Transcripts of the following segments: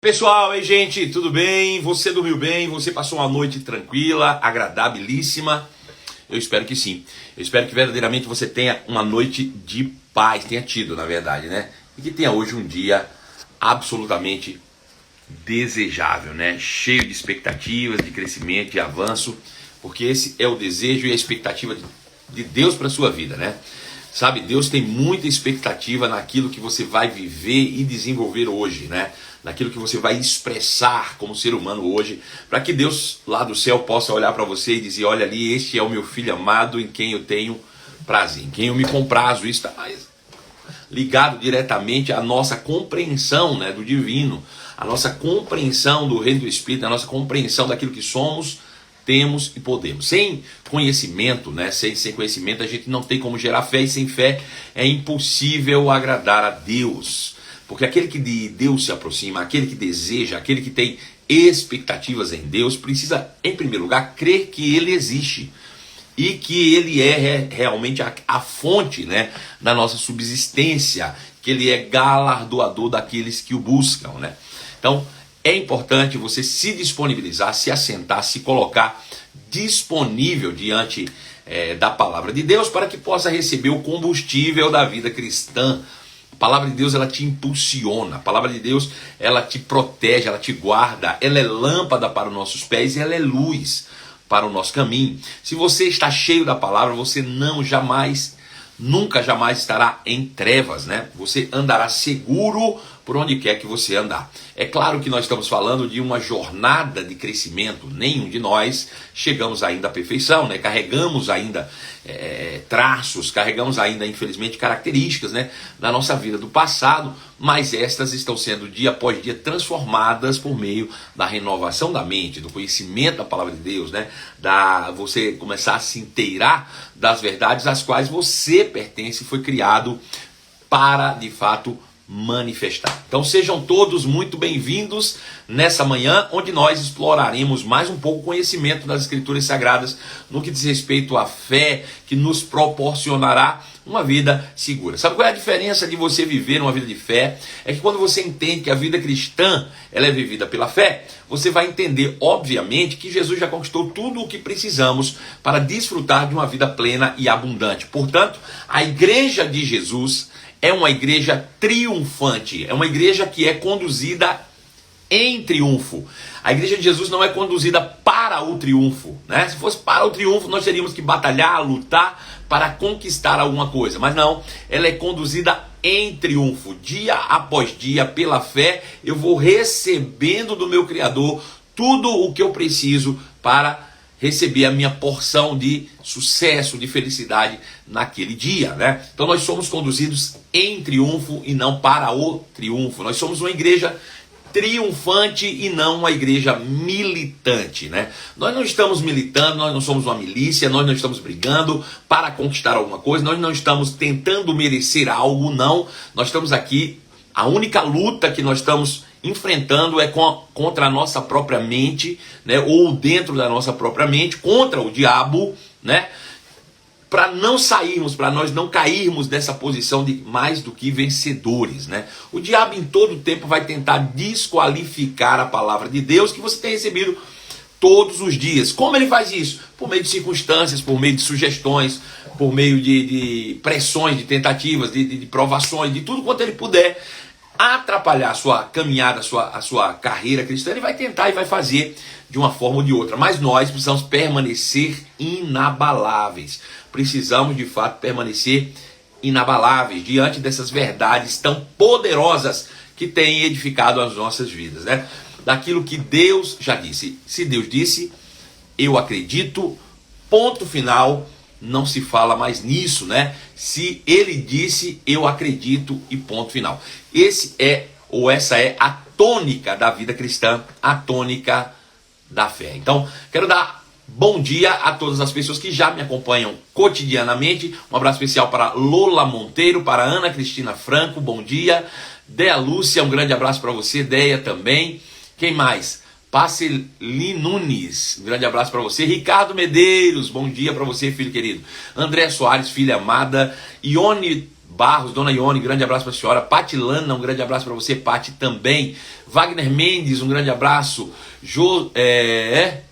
Pessoal, ei gente, tudo bem? Você dormiu bem? Você passou uma noite tranquila, agradabilíssima? Eu espero que sim. Eu espero que verdadeiramente você tenha uma noite de paz, tenha tido, na verdade, né? E que tenha hoje um dia absolutamente desejável, né? Cheio de expectativas, de crescimento, de avanço, porque esse é o desejo e a expectativa de Deus para a sua vida, né? Sabe, Deus tem muita expectativa naquilo que você vai viver e desenvolver hoje, né? Naquilo que você vai expressar como ser humano hoje, para que Deus lá do céu possa olhar para você e dizer: olha ali, este é o meu filho amado em quem eu tenho prazer, em quem eu me comprazo. Isso está ligado diretamente à nossa compreensão, né, do divino, a nossa compreensão do reino do Espírito, a nossa compreensão daquilo que somos, temos e podemos. Sem conhecimento, né, sem conhecimento a gente não tem como gerar fé, e sem fé é impossível agradar a Deus. Porque aquele que de Deus se aproxima, aquele que deseja, aquele que tem expectativas em Deus, precisa, em primeiro lugar, crer que Ele existe e que Ele é realmente a fonte, né, da nossa subsistência, que Ele é galardoador daqueles que o buscam, né? Então, é importante você se disponibilizar, se assentar, se colocar disponível diante da palavra de Deus para que possa receber o combustível da vida cristã. A palavra de Deus, ela te impulsiona, a palavra de Deus, ela te protege, ela te guarda, ela é lâmpada para os nossos pés e ela é luz para o nosso caminho. Se você está cheio da palavra, você nunca jamais estará em trevas, né? Você andará seguro por onde quer que você andar. É claro que nós estamos falando de uma jornada de crescimento. Nenhum de nós chegamos ainda à perfeição, né? Carregamos ainda traços, carregamos ainda, infelizmente, características, né, da nossa vida do passado, mas estas estão sendo dia após dia transformadas por meio da renovação da mente, do conhecimento da palavra de Deus, né, você começar a se inteirar das verdades às quais você pertence e foi criado para, de fato, manifestar. Então sejam todos muito bem-vindos nessa manhã, onde nós exploraremos mais um pouco o conhecimento das Escrituras Sagradas no que diz respeito à fé, que nos proporcionará uma vida segura. Sabe qual é a diferença de você viver uma vida de fé? É que quando você entende que a vida cristã ela é vivida pela fé, você vai entender, obviamente, que Jesus já conquistou tudo o que precisamos para desfrutar de uma vida plena e abundante. Portanto, a igreja de Jesus é uma igreja triunfante, é uma igreja que é conduzida em triunfo. A igreja de Jesus não é conduzida para o triunfo, né? Se fosse para o triunfo, nós teríamos que batalhar, lutar para conquistar alguma coisa. Mas não, ela é conduzida em triunfo. Dia após dia, pela fé, eu vou recebendo do meu Criador tudo o que eu preciso para receber a minha porção de sucesso, de felicidade naquele dia, né? Então nós somos conduzidos em triunfo e não para o triunfo. Nós somos uma igreja triunfante e não uma igreja militante, né? Nós não estamos militando, nós não somos uma milícia, nós não estamos brigando para conquistar alguma coisa, nós não estamos tentando merecer algo, não. Nós estamos aqui, a única luta que nós estamos enfrentando é contra a nossa própria mente, né, ou dentro da nossa própria mente, contra o diabo, né, para não sairmos, para nós não cairmos dessa posição de mais do que vencedores, né? O diabo em todo tempo vai tentar desqualificar a palavra de Deus que você tem recebido todos os dias. Como ele faz isso? Por meio de circunstâncias, por meio de sugestões, por meio de pressões, de tentativas, de provações, de tudo quanto ele puder atrapalhar a sua caminhada, a sua carreira cristã. Ele vai tentar e vai fazer de uma forma ou de outra, mas nós precisamos permanecer inabaláveis, precisamos de fato permanecer inabaláveis diante dessas verdades tão poderosas que têm edificado as nossas vidas, né? Daquilo que Deus já disse. Se Deus disse, eu acredito, ponto final. Não se fala mais nisso, né? Se ele disse, eu acredito e ponto final. Essa é a tônica da vida cristã, a tônica da fé. Então, quero dar bom dia a todas as pessoas que já me acompanham cotidianamente. Um abraço especial para Lola Monteiro, para Ana Cristina Franco, bom dia. Dea Lúcia, um grande abraço para você, Deia também. Quem mais? Paceli Nunes, um grande abraço para você. Ricardo Medeiros, bom dia para você, filho querido. André Soares, filha amada. Ione Barros, Dona Ione, grande abraço para a senhora. Pati Lana, um grande abraço para você, Pati, também. Wagner Mendes, um grande abraço. Josué,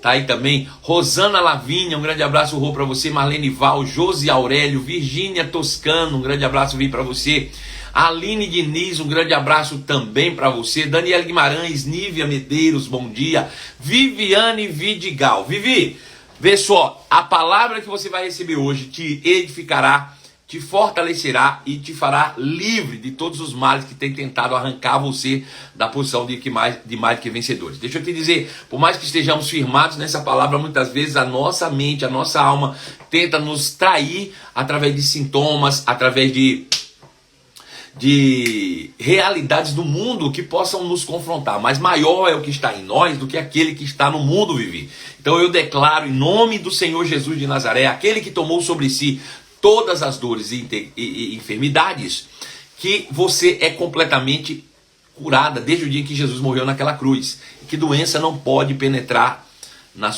tá aí também. Rosana Lavínia, um grande abraço, Rô, para você. Marlene Val, Josi Aurélio, Virgínia Toscano, um grande abraço, Vi, para você. Aline Diniz, um grande abraço também para você. Daniela Guimarães, Nívia Medeiros, bom dia. Viviane Vidigal. Vivi, vê só, a palavra que você vai receber hoje te edificará, te fortalecerá e te fará livre de todos os males que têm tentado arrancar você da posição de mais que vencedores. Deixa eu te dizer, por mais que estejamos firmados nessa palavra, muitas vezes a nossa mente, a nossa alma tenta nos trair através de sintomas, através de realidades do mundo que possam nos confrontar, mas maior é o que está em nós do que aquele que está no mundo, Vivi. Então eu declaro em nome do Senhor Jesus de Nazaré, aquele que tomou sobre si todas as dores e enfermidades, que você é completamente curada desde o dia que Jesus morreu naquela cruz, que doença não pode penetrar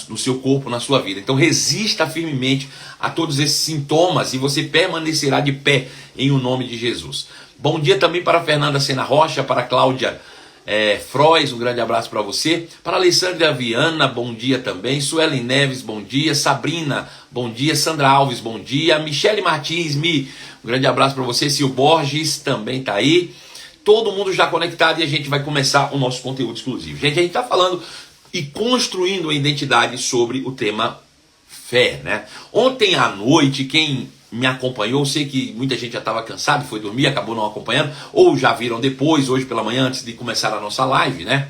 no seu corpo, na sua vida. Então resista firmemente a todos esses sintomas e você permanecerá de pé em o nome de Jesus. Bom dia também para Fernanda Sena Rocha, para Cláudia Frois, um grande abraço para você. Para Alessandra Viana, bom dia também. Suelen Neves, bom dia. Sabrina, bom dia. Sandra Alves, bom dia. Michele Martins, um grande abraço para você. Sil Borges também está aí. Todo mundo já conectado e a gente vai começar o nosso conteúdo exclusivo. Gente, a gente está falando e construindo a identidade sobre o tema fé, né? Ontem à noite, quem me acompanhou, sei que muita gente já estava cansado, foi dormir, acabou não acompanhando, ou já viram depois, hoje pela manhã, antes de começar a nossa live, né?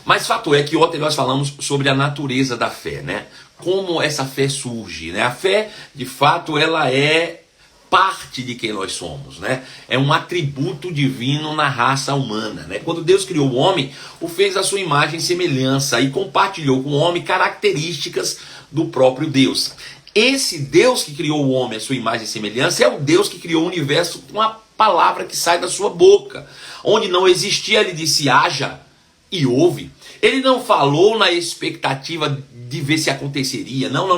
Mas fato é que ontem nós falamos sobre a natureza da fé, né? Como essa fé surge, né? A fé, de fato, ela é parte de quem nós somos, né? É um atributo divino na raça humana, né? Quando Deus criou o homem, o fez à sua imagem e semelhança e compartilhou com o homem características do próprio Deus. Esse Deus que criou o homem à sua imagem e semelhança é o Deus que criou o universo com a palavra que sai da sua boca. Onde não existia, ele disse haja e houve. Ele não falou na expectativa de ver se aconteceria. Não.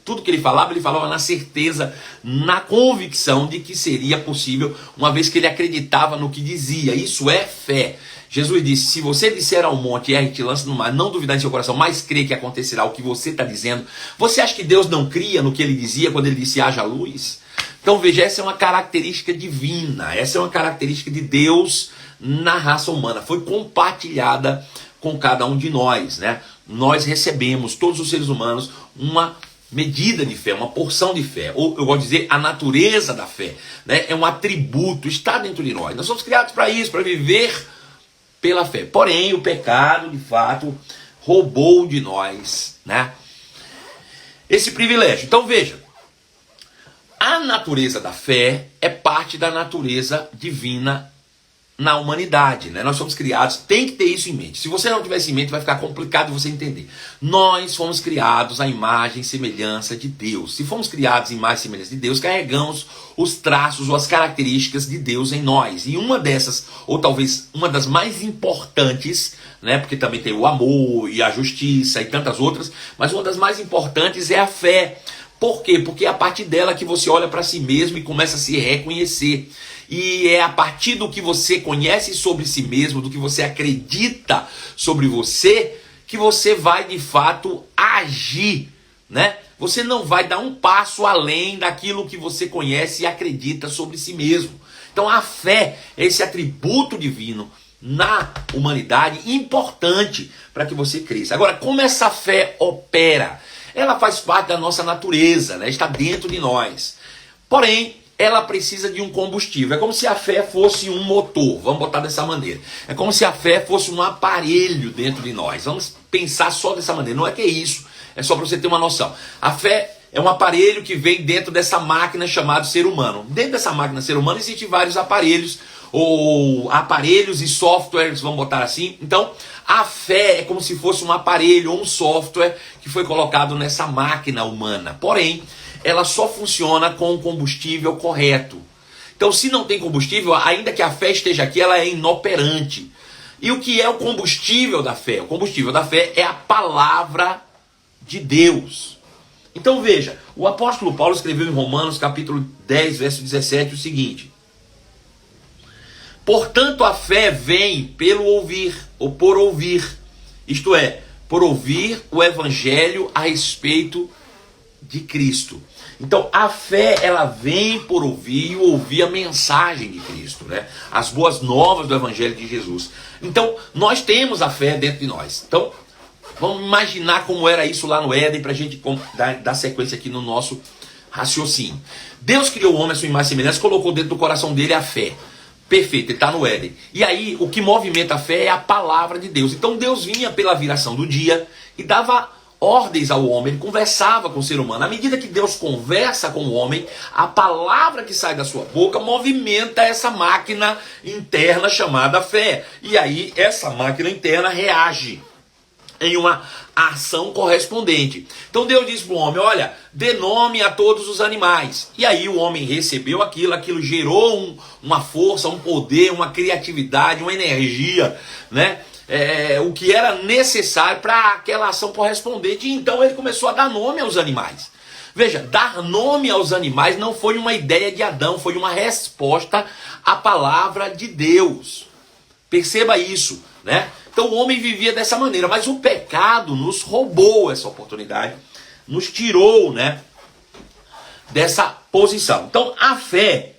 Tudo que ele falava na certeza, na convicção de que seria possível, uma vez que ele acreditava no que dizia. Isso é fé. Jesus disse, se você disser ao monte, ergue e te lança no mar, não duvidar em seu coração, mas crê que acontecerá o que você está dizendo. Você acha que Deus não cria no que ele dizia quando ele disse haja luz? Então veja, essa é uma característica divina, essa é uma característica de Deus na raça humana. Foi compartilhada com cada um de nós, né? Nós recebemos, todos os seres humanos, uma medida de fé, uma porção de fé, ou eu gosto de dizer a natureza da fé, né? É um atributo, está dentro de nós. Nós somos criados para isso, para viver pela fé. Porém, o pecado, de fato, roubou de nós, né, esse privilégio. Então veja, a natureza da fé é parte da natureza divina na humanidade, né? Nós somos criados, tem que ter isso em mente. Se você não tiver isso em mente, vai ficar complicado você entender. Nós fomos criados à imagem e semelhança de Deus. Se fomos criados à imagem e semelhança de Deus, carregamos os traços ou as características de Deus em nós. E uma dessas, ou talvez uma das mais importantes, né? Porque também tem o amor e a justiça e tantas outras, mas uma das mais importantes é a fé. Por quê? Porque é a partir dela que você olha para si mesmo e começa a se reconhecer. E é a partir do que você conhece sobre si mesmo, do que você acredita sobre você, que você vai de fato agir, né? Você não vai dar um passo além daquilo que você conhece e acredita sobre si mesmo. Então a fé é esse atributo divino na humanidade importante para que você cresça. Agora, como essa fé opera? Ela faz parte da nossa natureza, né? Está dentro de nós. Porém, ela precisa de um combustível. É como se a fé fosse um motor, vamos botar dessa maneira. É como se a fé fosse um aparelho dentro de nós. Vamos pensar só dessa maneira. Não é que é isso, é só para você ter uma noção. A fé é um aparelho que vem dentro dessa máquina chamada ser humano. Dentro dessa máquina ser humano existem vários aparelhos, ou aparelhos e softwares, vamos botar assim. Então, a fé é como se fosse um aparelho ou um software que foi colocado nessa máquina humana. Porém, ela só funciona com o combustível correto. Então, se não tem combustível, ainda que a fé esteja aqui, ela é inoperante. E o que é o combustível da fé? O combustível da fé é a palavra de Deus. Então veja, o apóstolo Paulo escreveu em Romanos capítulo 10, verso 17 o seguinte: portanto a fé vem pelo ouvir, ou por ouvir, isto é, por ouvir o evangelho a respeito de Cristo. Então a fé, ela vem por ouvir e ouvir a mensagem de Cristo, né? As boas novas do evangelho de Jesus. Então nós temos a fé dentro de nós. Então vamos imaginar como era isso lá no Éden, para a gente dar sequência aqui no nosso raciocínio. Deus criou o homem à sua imagem e semelhança, colocou dentro do coração dele a fé. Perfeito, ele está no Éden. E aí, o que movimenta a fé é a palavra de Deus. Então Deus vinha pela viração do dia e dava ordens ao homem, ele conversava com o ser humano. À medida que Deus conversa com o homem, a palavra que sai da sua boca movimenta essa máquina interna chamada fé. E aí, essa máquina interna reage em uma ação correspondente. Então Deus disse para o homem: olha, dê nome a todos os animais. E aí o homem recebeu aquilo gerou uma força, um poder, uma criatividade, uma energia, né? O que era necessário para aquela ação correspondente. E então ele começou a dar nome aos animais. Veja, dar nome aos animais não foi uma ideia de Adão, foi uma resposta à palavra de Deus. Perceba isso, né? Então o homem vivia dessa maneira, mas o pecado nos roubou essa oportunidade, nos tirou, né, dessa posição. Então a fé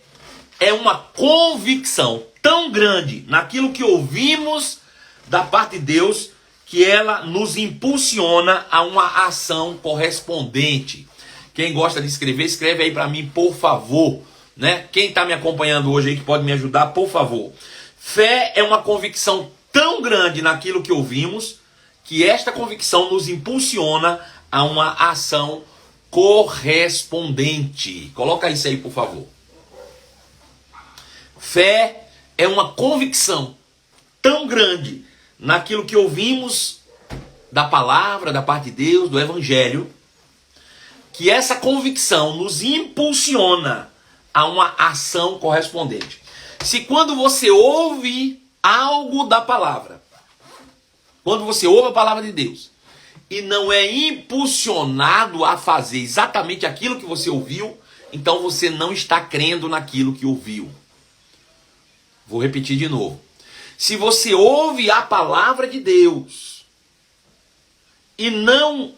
é uma convicção tão grande naquilo que ouvimos da parte de Deus, que ela nos impulsiona a uma ação correspondente. Quem gosta de escrever, escreve aí para mim, por favor, né? Quem está me acompanhando hoje aí que pode me ajudar, por favor. Fé é uma convicção tão grande naquilo que ouvimos, que esta convicção nos impulsiona a uma ação correspondente. Coloca isso aí, por favor. Fé é uma convicção tão grande naquilo que ouvimos da palavra, da parte de Deus, do evangelho, que essa convicção nos impulsiona a uma ação correspondente. Se quando você ouve algo da palavra, quando você ouve a palavra de Deus e não é impulsionado a fazer exatamente aquilo que você ouviu, então você não está crendo naquilo que ouviu. Vou repetir de novo. Se você ouve a palavra de Deus e não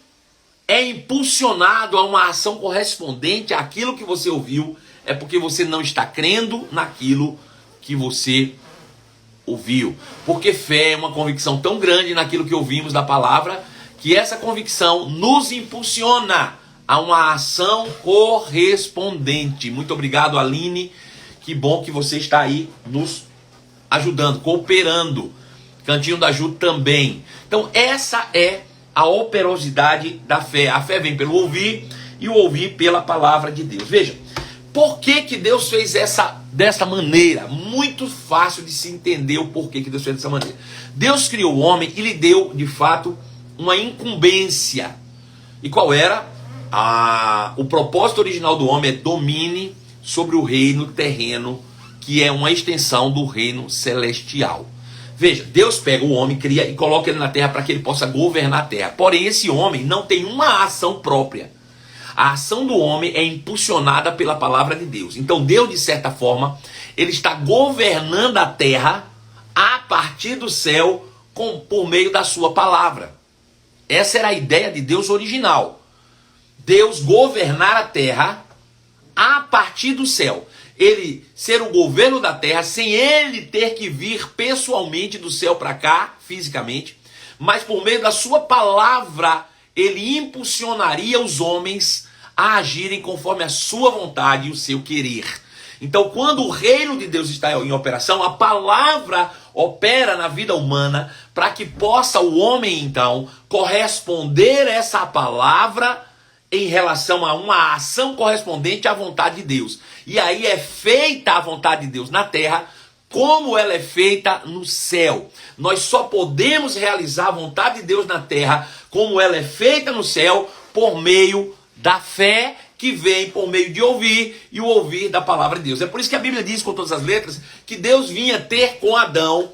é impulsionado a uma ação correspondente àquilo que você ouviu, é porque você não está crendo naquilo que você ouviu. Porque fé é uma convicção tão grande naquilo que ouvimos da palavra, que essa convicção nos impulsiona a uma ação correspondente. Muito obrigado, Aline. Que bom que você está aí nos ajudando, cooperando. Cantinho da Ju também. Então essa é a operosidade da fé. A fé vem pelo ouvir e o ouvir pela palavra de Deus. Veja, por que Deus fez dessa maneira? Muito fácil de se entender o porquê que Deus fez dessa maneira. Deus criou o homem e lhe deu, de fato, uma incumbência. E qual era? O propósito original do homem é domine sobre o reino terreno, que é uma extensão do reino celestial. Veja, Deus pega o homem, cria e coloca ele na terra para que ele possa governar a terra. Porém, esse homem não tem uma ação própria. A ação do homem é impulsionada pela palavra de Deus. Então Deus, de certa forma, ele está governando a terra a partir do céu por meio da sua palavra. Essa era a ideia de Deus original. Deus governar a terra a partir do céu. Ele ser o governo da terra sem ele ter que vir pessoalmente do céu para cá, fisicamente, mas por meio da sua palavra, ele impulsionaria os homens a agirem conforme a sua vontade e o seu querer. Então, quando o reino de Deus está em operação, a palavra opera na vida humana para que possa o homem, então, corresponder essa palavra em relação a uma ação correspondente à vontade de Deus. E aí é feita a vontade de Deus na terra, como ela é feita no céu. Nós só podemos realizar a vontade de Deus na terra, como ela é feita no céu, por meio da fé que vem por meio de ouvir e o ouvir da palavra de Deus. É por isso que a Bíblia diz com todas as letras que Deus vinha ter com Adão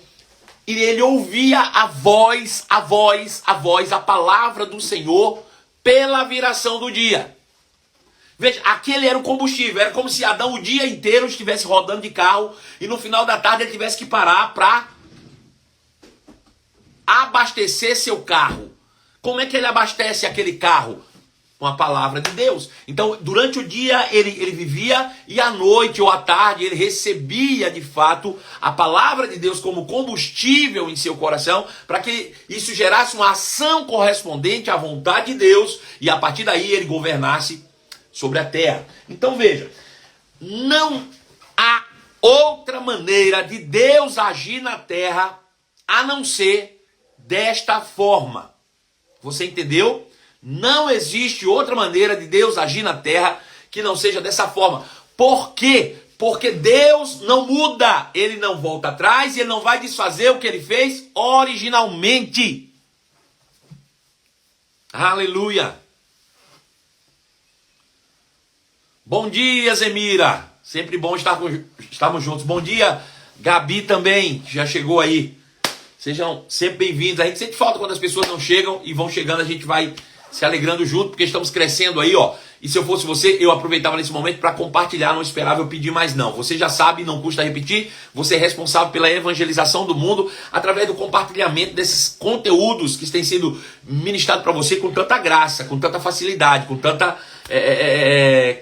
e ele ouvia a voz, a palavra do Senhor pela viração do dia. Veja, aquele era o combustível, era como se Adão o dia inteiro estivesse rodando de carro e no final da tarde ele tivesse que parar para abastecer seu carro. Como é que ele abastece aquele carro? Com a palavra de Deus. Então, durante o dia ele vivia e à noite ou à tarde ele recebia de fato a palavra de Deus como combustível em seu coração para que isso gerasse uma ação correspondente à vontade de Deus e a partir daí ele governasse sobre a terra. Então veja, não há outra maneira de Deus agir na terra a não ser desta forma. Você entendeu? Não existe outra maneira de Deus agir na terra que não seja dessa forma. Por quê? Porque Deus não muda, Ele não volta atrás e Ele não vai desfazer o que Ele fez originalmente. Aleluia! Bom dia, Zemira. Sempre bom estarmos juntos. Bom dia, Gabi também, que já chegou aí. Sejam sempre bem-vindos. A gente sente falta quando as pessoas não chegam e vão chegando, a gente vai se alegrando junto, porque estamos crescendo aí, ó. E se eu fosse você, eu aproveitava nesse momento para compartilhar, não esperava eu pedir mais não. Você já sabe, não custa repetir, você é responsável pela evangelização do mundo através do compartilhamento desses conteúdos que têm sido ministrados para você com tanta graça, com tanta facilidade, com tanta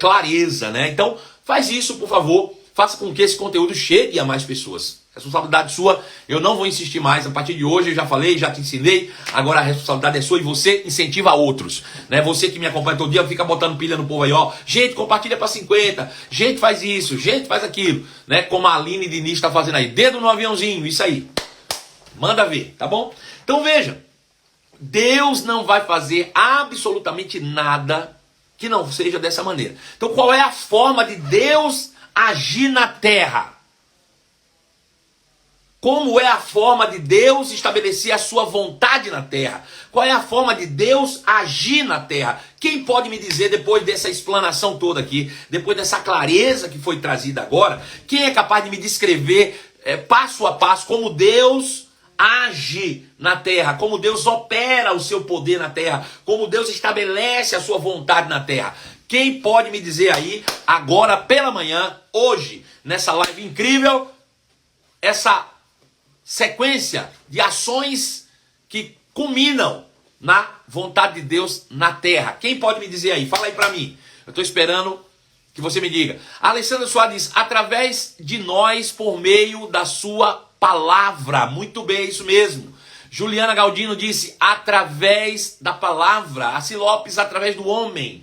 clareza, né? Então, faz isso, por favor, faça com que esse conteúdo chegue a mais pessoas. Responsabilidade sua, eu não vou insistir mais. A partir de hoje eu já falei, já te ensinei. Agora a responsabilidade é sua e você incentiva outros, né? Você que me acompanha todo dia fica botando pilha no povo aí, ó. Gente, compartilha para 50. Gente, faz isso. Gente, faz aquilo, né? Como a Aline Diniz está fazendo aí. Dedo no aviãozinho, isso aí. Manda ver, tá bom? Então veja, Deus não vai fazer absolutamente nada que não seja dessa maneira. Então qual é a forma de Deus agir na terra? Como é a forma de Deus estabelecer a sua vontade na terra? Qual é a forma de Deus agir na terra? Quem pode me dizer, depois dessa explanação toda aqui, depois dessa clareza que foi trazida agora, quem é capaz de me descrever passo a passo como Deus age na terra, como Deus opera o seu poder na terra, como Deus estabelece a sua vontade na terra? Quem pode me dizer aí, agora pela manhã, hoje, nessa live incrível, essa sequência de ações que culminam na vontade de Deus na terra? Quem pode me dizer aí? Fala aí para mim. Eu estou esperando que você me diga. A Alessandra Soares diz, através de nós, por meio da sua palavra. Muito bem, é isso mesmo. Juliana Galdino disse, através da palavra. A Lopes, através do homem.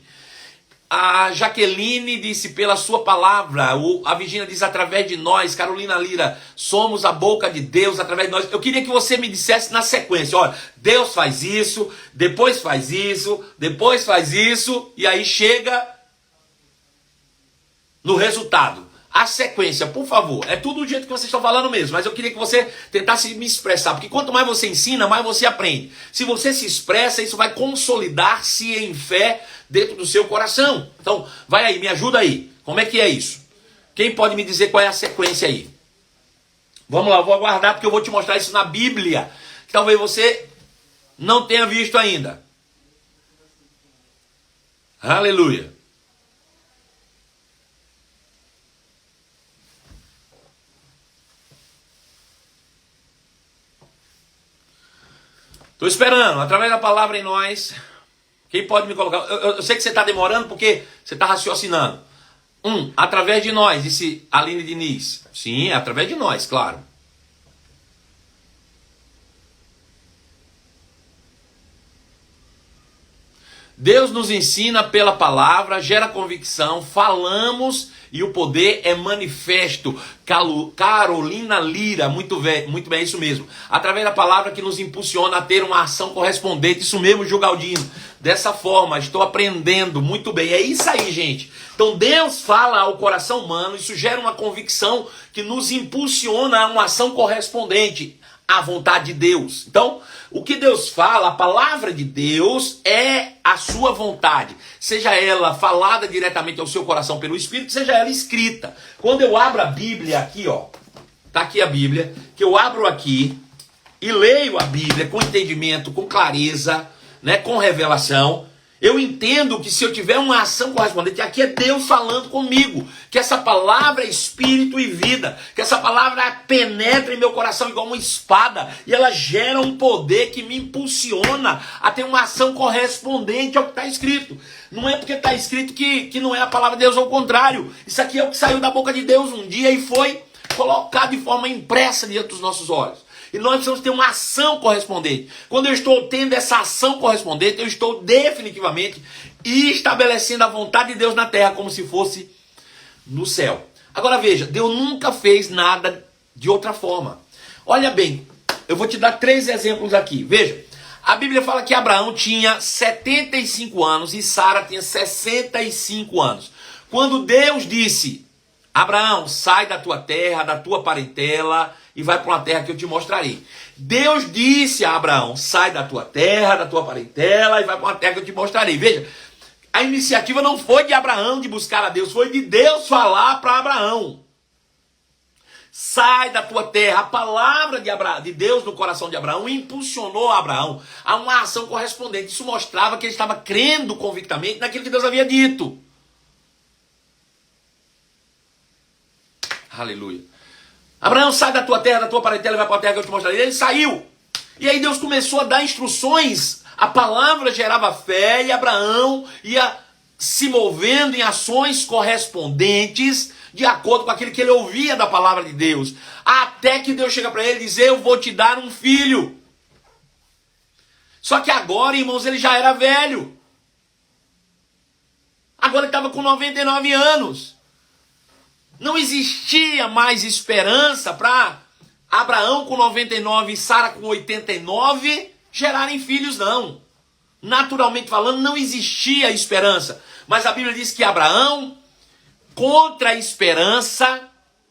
A Jaqueline disse, pela sua palavra. A Virgínia diz, através de nós. Carolina Lira, somos a boca de Deus através de nós. Eu queria que você me dissesse na sequência, olha, Deus faz isso, depois faz isso, depois faz isso, e aí chega no resultado. A sequência, por favor, é tudo do jeito que vocês estão falando mesmo, mas eu queria que você tentasse me expressar, porque quanto mais você ensina, mais você aprende. Se você se expressa, isso vai consolidar-se em fé dentro do seu coração. Então, vai aí, me ajuda aí. Como é que é isso? Quem pode me dizer qual é a sequência aí? Vamos lá, eu vou aguardar porque eu vou te mostrar isso na Bíblia, que talvez você não tenha visto ainda. Aleluia. Estou esperando, através da palavra em nós. Quem pode me colocar? Eu sei que você está demorando porque você está raciocinando. Através de nós, disse Aline Diniz. Sim, é através de nós, claro. Deus nos ensina pela palavra, gera convicção, falamos e o poder é manifesto. Carolina Lira, muito bem, é isso mesmo. Através da palavra que nos impulsiona a ter uma ação correspondente. Isso mesmo, Gil Galdino. Dessa forma, estou aprendendo muito bem. É isso aí, gente. Então Deus fala ao coração humano, isso gera uma convicção que nos impulsiona a uma ação correspondente à vontade de Deus. Então, o que Deus fala, a palavra de Deus é a sua vontade. Seja ela falada diretamente ao seu coração pelo Espírito, seja ela escrita. Quando eu abro a Bíblia aqui, ó, tá aqui a Bíblia, que eu abro aqui e leio a Bíblia com entendimento, com clareza, né, com revelação, Eu entendo que se eu tiver uma ação correspondente, aqui é Deus falando comigo, que essa palavra é espírito e vida, que essa palavra penetra em meu coração igual uma espada, e ela gera um poder que me impulsiona a ter uma ação correspondente ao que está escrito. Não é porque está escrito que não é a palavra de Deus, ao contrário. Isso aqui é o que saiu da boca de Deus um dia e foi colocado de forma impressa diante dos nossos olhos. E nós precisamos ter uma ação correspondente. Quando eu estou tendo essa ação correspondente, eu estou definitivamente estabelecendo a vontade de Deus na terra, como se fosse no céu. Agora veja, Deus nunca fez nada de outra forma. Olha bem, eu vou te dar 3 exemplos aqui. Veja, a Bíblia fala que Abraão tinha 75 anos e Sara tinha 65 anos. Quando Deus disse: Abraão, sai da tua terra, da tua parentela e vai para uma terra que eu te mostrarei. Deus disse a Abraão: sai da tua terra, da tua parentela e vai para uma terra que eu te mostrarei. Veja, a iniciativa não foi de Abraão de buscar a Deus, foi de Deus falar para Abraão: sai da tua terra. A palavra de Deus no coração de Abraão impulsionou Abraão a uma ação correspondente. Isso mostrava que ele estava crendo convictamente naquilo que Deus havia dito. Aleluia. Abraão, sai da tua terra, da tua parentela e vai para a terra que eu te mostrarei. Ele saiu. E aí Deus começou a dar instruções. A palavra gerava fé e Abraão ia se movendo em ações correspondentes de acordo com aquilo que ele ouvia da palavra de Deus. Até que Deus chega para ele e diz: eu vou te dar um filho. Só que agora, irmãos, ele já era velho. Agora ele estava com 99 anos. Não existia mais esperança para Abraão com 99 e Sara com 89 gerarem filhos, não. Naturalmente falando, não existia esperança. Mas a Bíblia diz que Abraão, contra a esperança,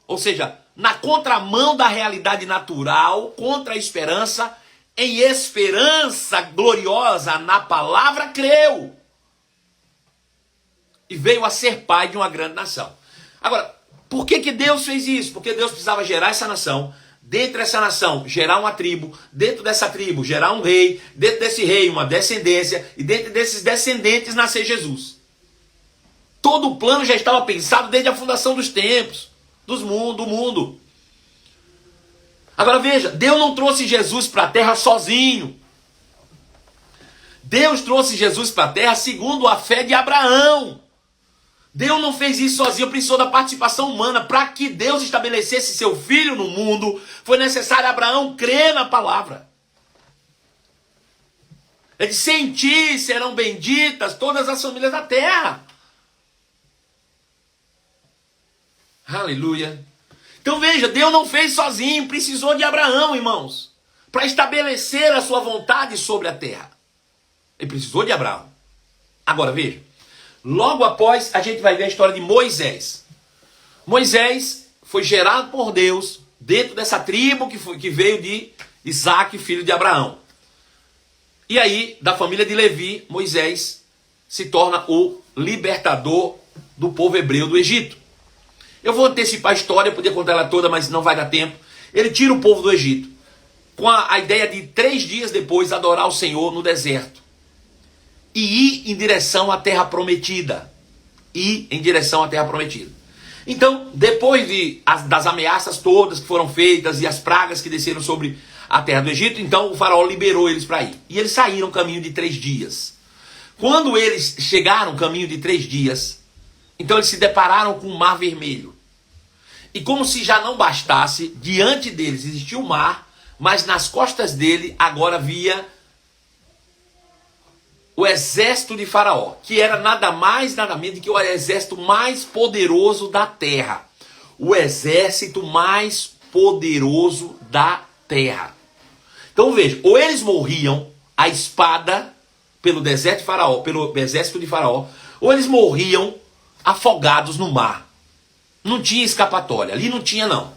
ou seja, na contramão da realidade natural, contra a esperança, em esperança gloriosa na palavra, creu. E veio a ser pai de uma grande nação. Agora, por que Deus fez isso? Porque Deus precisava gerar essa nação, dentro dessa nação gerar uma tribo, dentro dessa tribo gerar um rei, dentro desse rei uma descendência, e dentro desses descendentes nascer Jesus. Todo o plano já estava pensado desde a fundação dos tempos, do mundo. Agora veja, Deus não trouxe Jesus para a terra sozinho. Deus trouxe Jesus para a terra segundo a fé de Abraão. Deus não fez isso sozinho, precisou da participação humana. Para que Deus estabelecesse seu filho no mundo, foi necessário Abraão crer na palavra. Ele disse: em ti serão benditas todas as famílias da terra. Aleluia. Então veja, Deus não fez sozinho, precisou de Abraão, irmãos, para estabelecer a sua vontade sobre a terra. Ele precisou de Abraão. Agora veja, logo após, a gente vai ver a história de Moisés. Moisés foi gerado por Deus dentro dessa tribo que veio de Isaac, filho de Abraão. E aí, da família de Levi, Moisés se torna o libertador do povo hebreu do Egito. Eu vou antecipar a história, eu podia contar ela toda, mas não vai dar tempo. Ele tira o povo do Egito, com a ideia de 3 dias depois adorar o Senhor no deserto. E ir em direção à terra prometida. Então, depois das ameaças todas que foram feitas e as pragas que desceram sobre a terra do Egito, então o faraó liberou eles para ir. E eles saíram caminho de 3 dias. Quando eles chegaram caminho de 3 dias, então eles se depararam com o Mar Vermelho. E como se já não bastasse, diante deles existia o mar, mas nas costas dele agora havia o exército de Faraó, que era nada mais, nada menos do que o exército mais poderoso da terra. O exército mais poderoso da terra. Então veja, ou eles morriam à espada pelo deserto de Faraó, pelo exército de Faraó, ou eles morriam afogados no mar. Não tinha escapatória, ali não tinha não.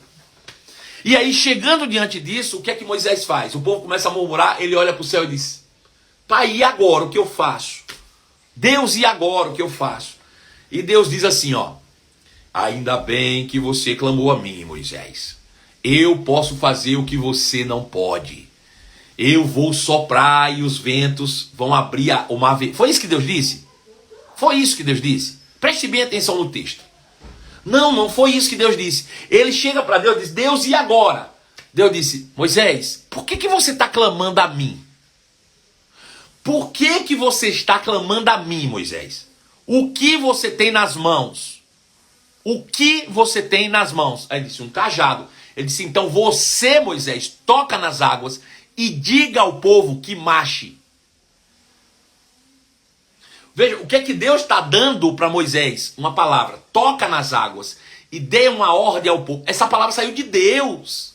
E aí, chegando diante disso, o que é que Moisés faz? O povo começa a murmurar, ele olha para o céu e diz: pai, e agora o que eu faço? Deus, e agora o que eu faço? E Deus diz assim, ó: ainda bem que você clamou a mim, Moisés. Eu posso fazer o que você não pode. Eu vou soprar e os ventos vão abrir o mar. Foi isso que Deus disse? Foi isso que Deus disse. Preste bem atenção no texto. Não, não foi isso que Deus disse. Ele chega para Deus e diz: Deus, e agora? Deus disse: Moisés, por que você está clamando a mim? Por que você está clamando a mim, Moisés? O que você tem nas mãos? O que você tem nas mãos? Aí ele disse: um cajado. Ele disse: então você, Moisés, toca nas águas e diga ao povo que marche. Veja, o que é que Deus está dando para Moisés? Uma palavra: toca nas águas e dê uma ordem ao povo. Essa palavra saiu de Deus.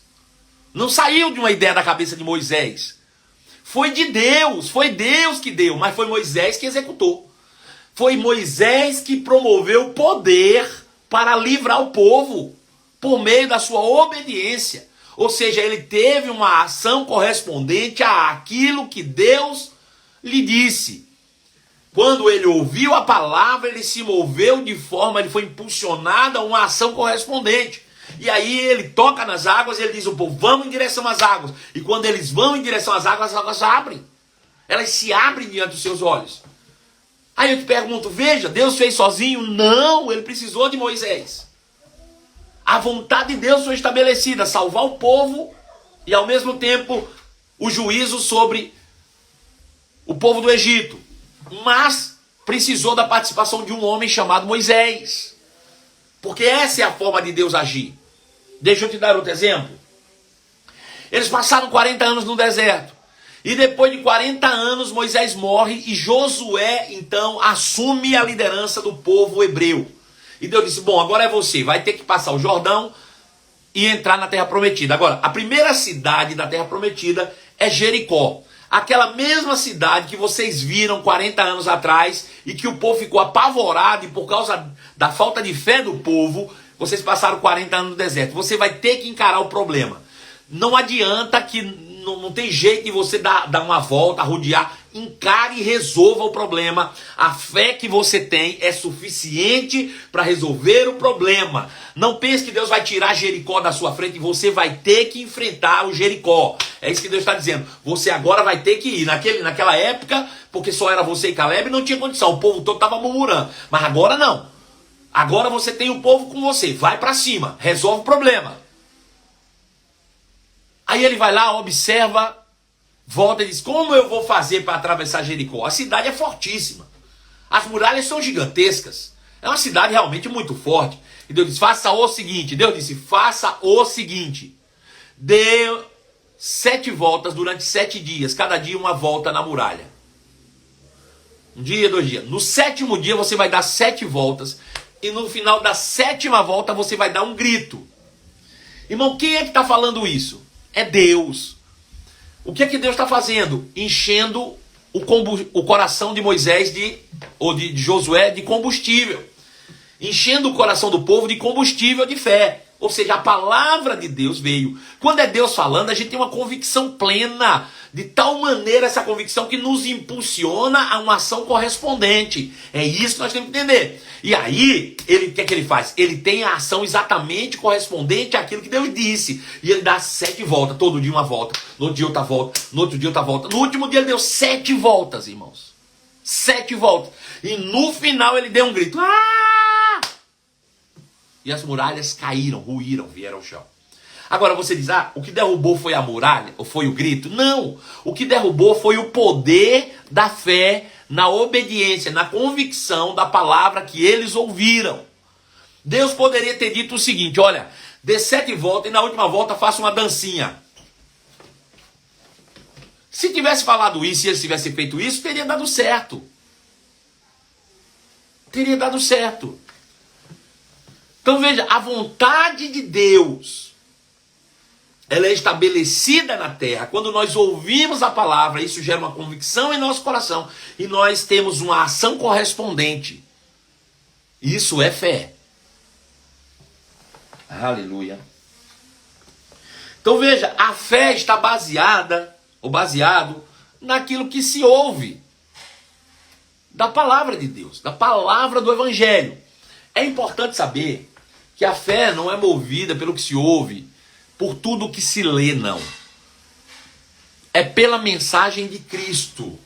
Não saiu de uma ideia da cabeça de Moisés. Foi de Deus, foi Deus que deu, mas foi Moisés que executou. Foi Moisés que promoveu o poder para livrar o povo por meio da sua obediência. Ou seja, ele teve uma ação correspondente àquilo que Deus lhe disse. Quando ele ouviu a palavra, ele se moveu de forma, ele foi impulsionado a uma ação correspondente. E aí ele toca nas águas e ele diz ao povo: vamos em direção às águas. E quando eles vão em direção às águas abrem. Elas se abrem diante dos seus olhos. Aí eu te pergunto: veja, Deus fez sozinho? Não, ele precisou de Moisés. A vontade de Deus foi estabelecida: salvar o povo e ao mesmo tempo o juízo sobre o povo do Egito. Mas precisou da participação de um homem chamado Moisés. Porque essa é a forma de Deus agir. Deixa eu te dar outro exemplo. Eles passaram 40 anos no deserto. E depois de 40 anos, Moisés morre e Josué, então, assume a liderança do povo hebreu. E Deus disse: bom, agora é você, vai ter que passar o Jordão e entrar na Terra Prometida. Agora, a primeira cidade da Terra Prometida é Jericó. Aquela mesma cidade que vocês viram 40 anos atrás e que o povo ficou apavorado e por causa da falta de fé do povo, vocês passaram 40 anos no deserto. Você vai ter que encarar o problema. Não adianta que não tem jeito de você dar uma volta, rodear. Encare e resolva o problema. A fé que você tem é suficiente para resolver o problema. Não pense que Deus vai tirar Jericó da sua frente e você vai ter que enfrentar o Jericó. É isso que Deus está dizendo. Você agora vai ter que ir. Naquela época, porque só era você e Caleb, não tinha condição. O povo todo estava murmurando. Mas agora não. Agora você tem o povo com você. Vai para cima. Resolve o problema. Aí ele vai lá, observa, volta e diz: como eu vou fazer para atravessar Jericó? A cidade é fortíssima. As muralhas são gigantescas. É uma cidade realmente muito forte. E Deus disse: faça o seguinte. Deus disse: faça o seguinte. Dê 7 voltas durante 7 dias. Cada dia uma volta na muralha. Um dia, 2 dias. No 7º dia você vai dar 7 voltas. E no final da 7ª volta você vai dar um grito. Irmão, quem é que está falando isso? É Deus. O que é que Deus está fazendo? Enchendo o coração de Moisés ou de Josué de combustível. Enchendo o coração do povo de combustível de fé. Ou seja, a palavra de Deus veio. Quando é Deus falando, a gente tem uma convicção plena. De tal maneira essa convicção que nos impulsiona a uma ação correspondente. É isso que nós temos que entender. E aí, o que é que ele faz? Ele tem a ação exatamente correspondente àquilo que Deus disse. E ele dá 7 voltas. Todo dia uma volta. No outro dia outra volta. No outro dia outra volta. No último dia ele deu 7 voltas, irmãos. 7 voltas. E no final ele deu um grito. Ah! E as muralhas caíram, ruíram, vieram ao chão. Agora você diz: o que derrubou foi a muralha? Ou foi o grito? Não! O que derrubou foi o poder da fé na obediência, na convicção da palavra que eles ouviram. Deus poderia ter dito o seguinte: olha, dê 7 voltas e na última volta faça uma dancinha. Se tivesse falado isso e eles tivessem feito isso, teria dado certo. Teria dado certo. Então veja, a vontade de Deus, ela é estabelecida na terra. Quando nós ouvimos a palavra, isso gera uma convicção em nosso coração. E nós temos uma ação correspondente. Isso é fé. Aleluia. Então veja, a fé está baseada, ou baseado, naquilo que se ouve. Da palavra de Deus, da palavra do Evangelho. É importante saber que a fé não é movida pelo que se ouve, por tudo que se lê, não. É pela mensagem de Cristo.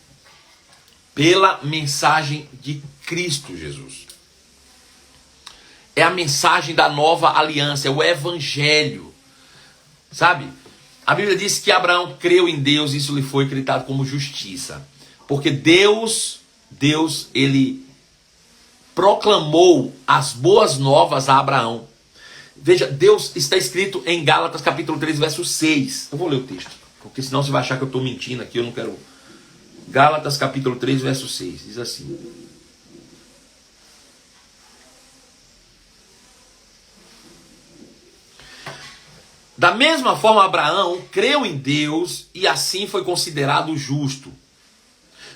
Pela mensagem de Cristo Jesus. É a mensagem da nova aliança, é o evangelho. Sabe? A Bíblia diz que Abraão creu em Deus e isso lhe foi acreditado como justiça. Porque Deus, ele proclamou as boas novas a Abraão. Veja, Deus está escrito em Gálatas capítulo 3, verso 6. Eu vou ler o texto, porque senão você vai achar que eu estou mentindo aqui, eu não quero... Gálatas capítulo 3, verso 6, diz assim: da mesma forma Abraão creu em Deus e assim foi considerado justo.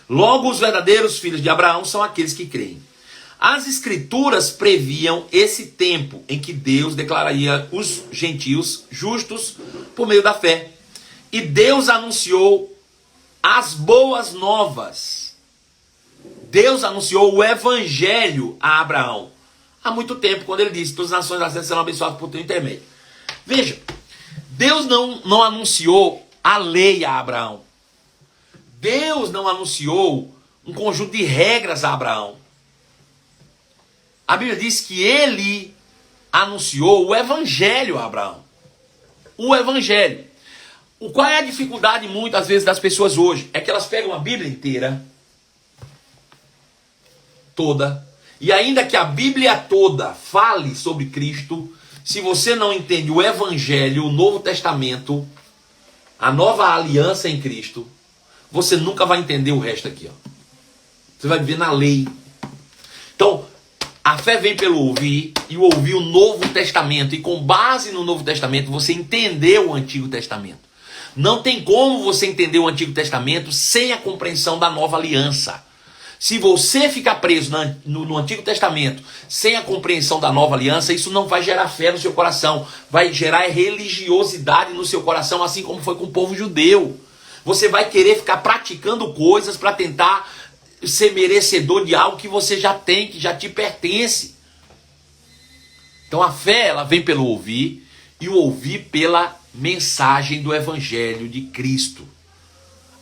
Logo os verdadeiros filhos de Abraão são aqueles que creem. As escrituras previam esse tempo em que Deus declararia os gentios justos por meio da fé. E Deus anunciou as boas novas. Deus anunciou o evangelho a Abraão há muito tempo, quando ele disse: todas as nações da terra serão abençoadas por teu intermédio. Veja, Deus não anunciou a lei a Abraão. Deus não anunciou um conjunto de regras a Abraão. A Bíblia diz que ele anunciou o evangelho a Abraão. O evangelho. Qual é a dificuldade muitas vezes das pessoas hoje? É que elas pegam a Bíblia inteira, toda, e ainda que a Bíblia toda fale sobre Cristo, se você não entende o Evangelho, o Novo Testamento, a nova aliança em Cristo, você nunca vai entender o resto aqui, ó. Você vai viver na lei. Então, a fé vem pelo ouvir, e ouvir o Novo Testamento, e com base no Novo Testamento, você entender o Antigo Testamento. Não tem como você entender o Antigo Testamento sem a compreensão da nova aliança. Se você ficar preso no Antigo Testamento sem a compreensão da nova aliança, isso não vai gerar fé no seu coração. Vai gerar religiosidade no seu coração, assim como foi com o povo judeu. Você vai querer ficar praticando coisas para tentar ser merecedor de algo que você já tem, que já te pertence. Então a fé, ela vem pelo ouvir, e o ouvir pela mensagem do Evangelho de Cristo.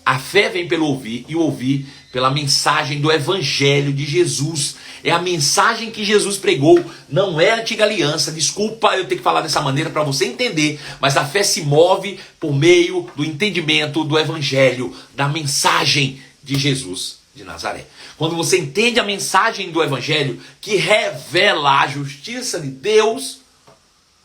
A fé vem pelo ouvir, e o ouvir pela mensagem do Evangelho de Jesus. É a mensagem que Jesus pregou, não é a antiga aliança. Desculpa eu ter que falar dessa maneira para você entender, mas a fé se move por meio do entendimento do Evangelho, da mensagem de Jesus de Nazaré. Quando você entende a mensagem do Evangelho, que revela a justiça de Deus,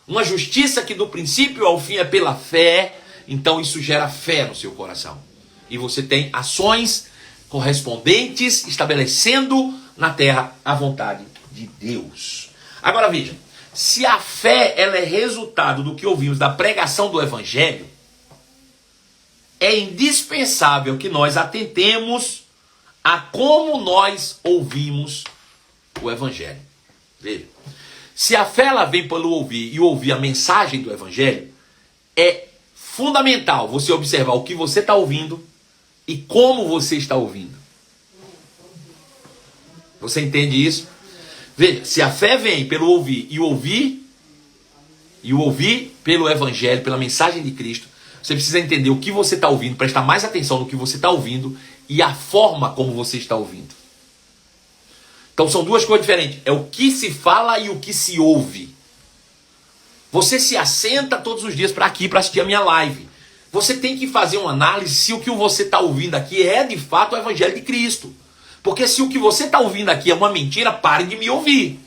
uma justiça que do princípio ao fim é pela fé, então isso gera fé no seu coração. E você tem ações correspondentes, estabelecendo na terra a vontade de Deus. Agora veja, se a fé ela é resultado do que ouvimos da pregação do Evangelho, é indispensável que nós atentemos a como nós ouvimos o Evangelho. Veja, se a fé ela vem pelo ouvir, e ouvir a mensagem do Evangelho, é fundamental você observar o que você está ouvindo e como você está ouvindo. Você entende isso? Veja, se a fé vem pelo ouvir, e o ouvir pelo Evangelho, pela mensagem de Cristo, você precisa entender o que você está ouvindo, prestar mais atenção no que você está ouvindo e a forma como você está ouvindo. Então são duas coisas diferentes. É o que se fala e o que se ouve. Você se assenta todos os dias para aqui para assistir a minha live. Você tem que fazer uma análise se o que você está ouvindo aqui é de fato o Evangelho de Cristo. Porque se o que você está ouvindo aqui é uma mentira, pare de me ouvir.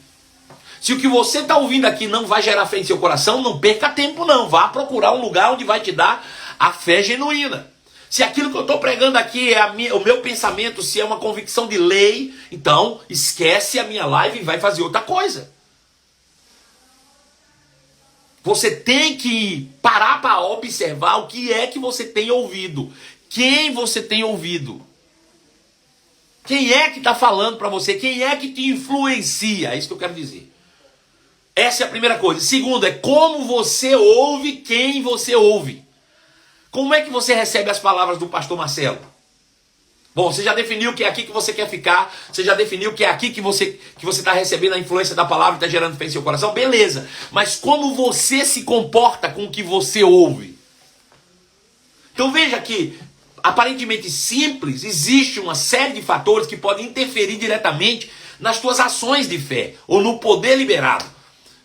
Se o que você está ouvindo aqui não vai gerar fé em seu coração, não perca tempo não. Vá procurar um lugar onde vai te dar a fé genuína. Se aquilo que eu estou pregando aqui é o meu pensamento, se é uma convicção de lei, então esquece a minha live e vai fazer outra coisa. Você tem que parar para observar o que é que você tem ouvido. Quem você tem ouvido. Quem é que está falando para você? Quem é que te influencia? É isso que eu quero dizer. Essa é a primeira coisa. Segundo, é como você ouve quem você ouve. Como é que você recebe as palavras do pastor Marcelo? Bom, você já definiu que é aqui que você quer ficar, você já definiu que é aqui que você está recebendo a influência da palavra e está gerando fé em seu coração, beleza. Mas como você se comporta com o que você ouve? Então veja que aparentemente simples, existe uma série de fatores que podem interferir diretamente nas tuas ações de fé, ou no poder liberado.